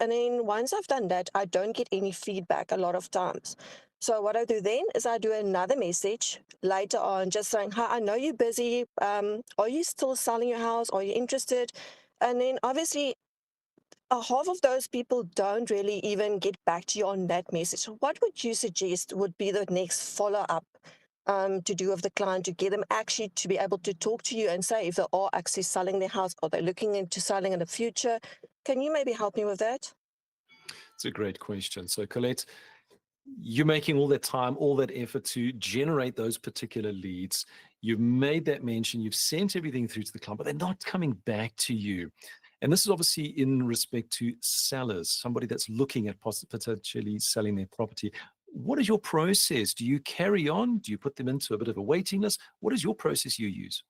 Speaker 6: and then once I've done that, I don't get any feedback a lot of times. So what I do then is I do another message later on just saying, hi, I know you're busy. Are you still selling your house? Are you interested? And then obviously half of those people don't really even get back to you on that message. What would you suggest would be the next follow-up to do with the client to get them actually to be able to talk to you and say if they are actually selling their house or they're looking into selling in the future? Can you maybe help me with that?
Speaker 1: It's a great question. So Colette, You're making all that time, all that effort to generate those particular leads. You've made that mention, you've sent everything through to the client, but they're not coming back to you. And this is obviously in respect to sellers, somebody that's looking at potentially selling their property. What is your process? Do you carry on? Do you put them into a bit of a waiting list? What is your process you use?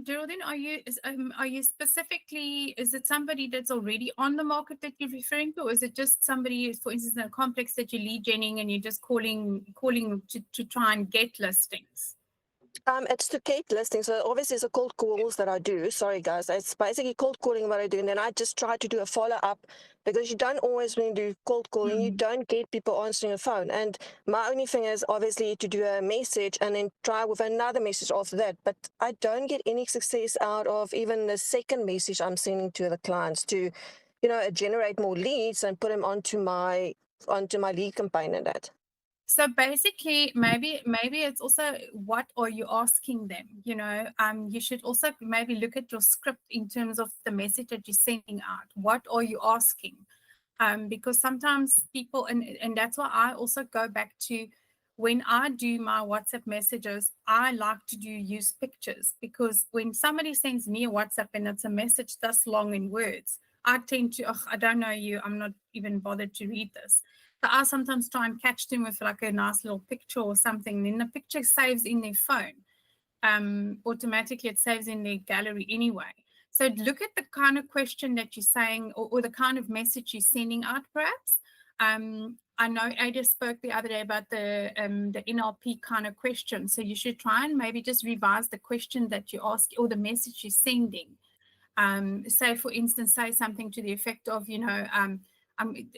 Speaker 2: Geraldine, are you specifically, is it somebody that's already on the market that you're referring to, or is it just somebody, for instance, in a complex that you're lead genning and you're just calling to try and get listings?
Speaker 6: It's to get listings. So obviously it's a cold calls that I do. Sorry guys. It's basically cold calling what I do. And then I just try to do a follow-up, because you don't always, when you do cold calling, you don't get people answering the phone. And my only thing is obviously to do a message and then try with another message after that. But I don't get any success out of even the second message I'm sending to the clients to, generate more leads and put them onto my lead campaign and that.
Speaker 2: So basically, maybe it's also, what are you asking them? You should also maybe look at your script in terms of the message that you're sending out. What are you asking? Because sometimes people, and that's why I also go back to, when I do my WhatsApp messages, I like to use pictures, because when somebody sends me a WhatsApp and it's a message that's long in words, I tend to, I don't know you, I'm not even bothered to read this. So I sometimes try and catch them with like a nice little picture or something. Then the picture saves in their phone. Automatically it saves in their gallery anyway. So look at the kind of question that you're saying, or the kind of message you're sending out, perhaps. I know Ada spoke the other day about the NLP kind of question. So you should try and maybe just revise the question that you ask, or the message you're sending. Say, for instance, say something to the effect of,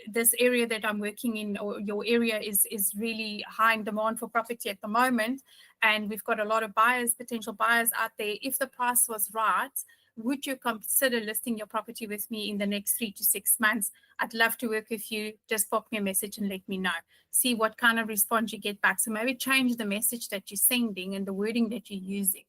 Speaker 2: this area that I'm working in, or your area is really high in demand for property at the moment, and we've got a lot of potential buyers out there. If the price was right, would you consider listing your property with me in the next 3 to 6 months? I'd love to work with you. Just pop me a message and let me know. See what kind of response you get back. So maybe change the message that you're sending and the wording that you're using.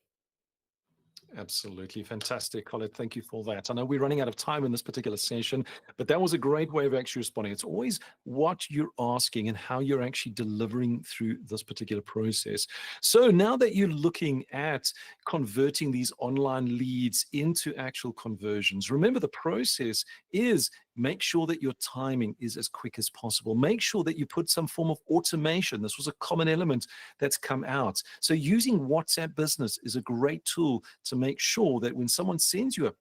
Speaker 1: Absolutely. Fantastic, Colette. Thank you for that. I know we're running out of time in this particular session, but that was a great way of actually responding. It's always what you're asking and how you're actually delivering through this particular process. So now that you're looking at converting these online leads into actual conversions, remember the process is make sure that your timing is as quick as possible. Make sure that you put some form of automation. This was a common element that's come out. So using WhatsApp Business is a great tool to make sure that when someone sends you a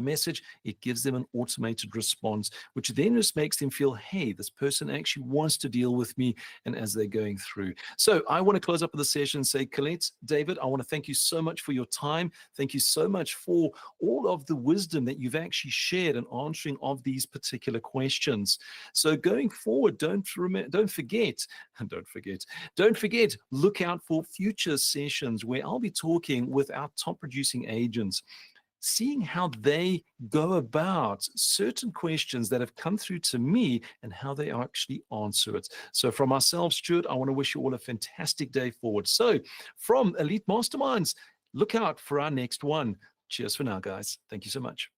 Speaker 1: message, it gives them an automated response, which then just makes them feel, hey, this person actually wants to deal with me, and as they're going through. So I want to close up the session and say, Colette, David, I want to thank you so much for your time. Thank you so much for all of the wisdom that you've actually shared in answering of these particular questions. So going forward, don't forget, look out for future sessions where I'll be talking with our top producing agents, seeing how they go about certain questions that have come through to me and how they actually answer it. So from myself, Stuart, I want to wish you all a fantastic day forward. So from Elite Masterminds, look out for our next one. Cheers for now, guys. Thank you so much.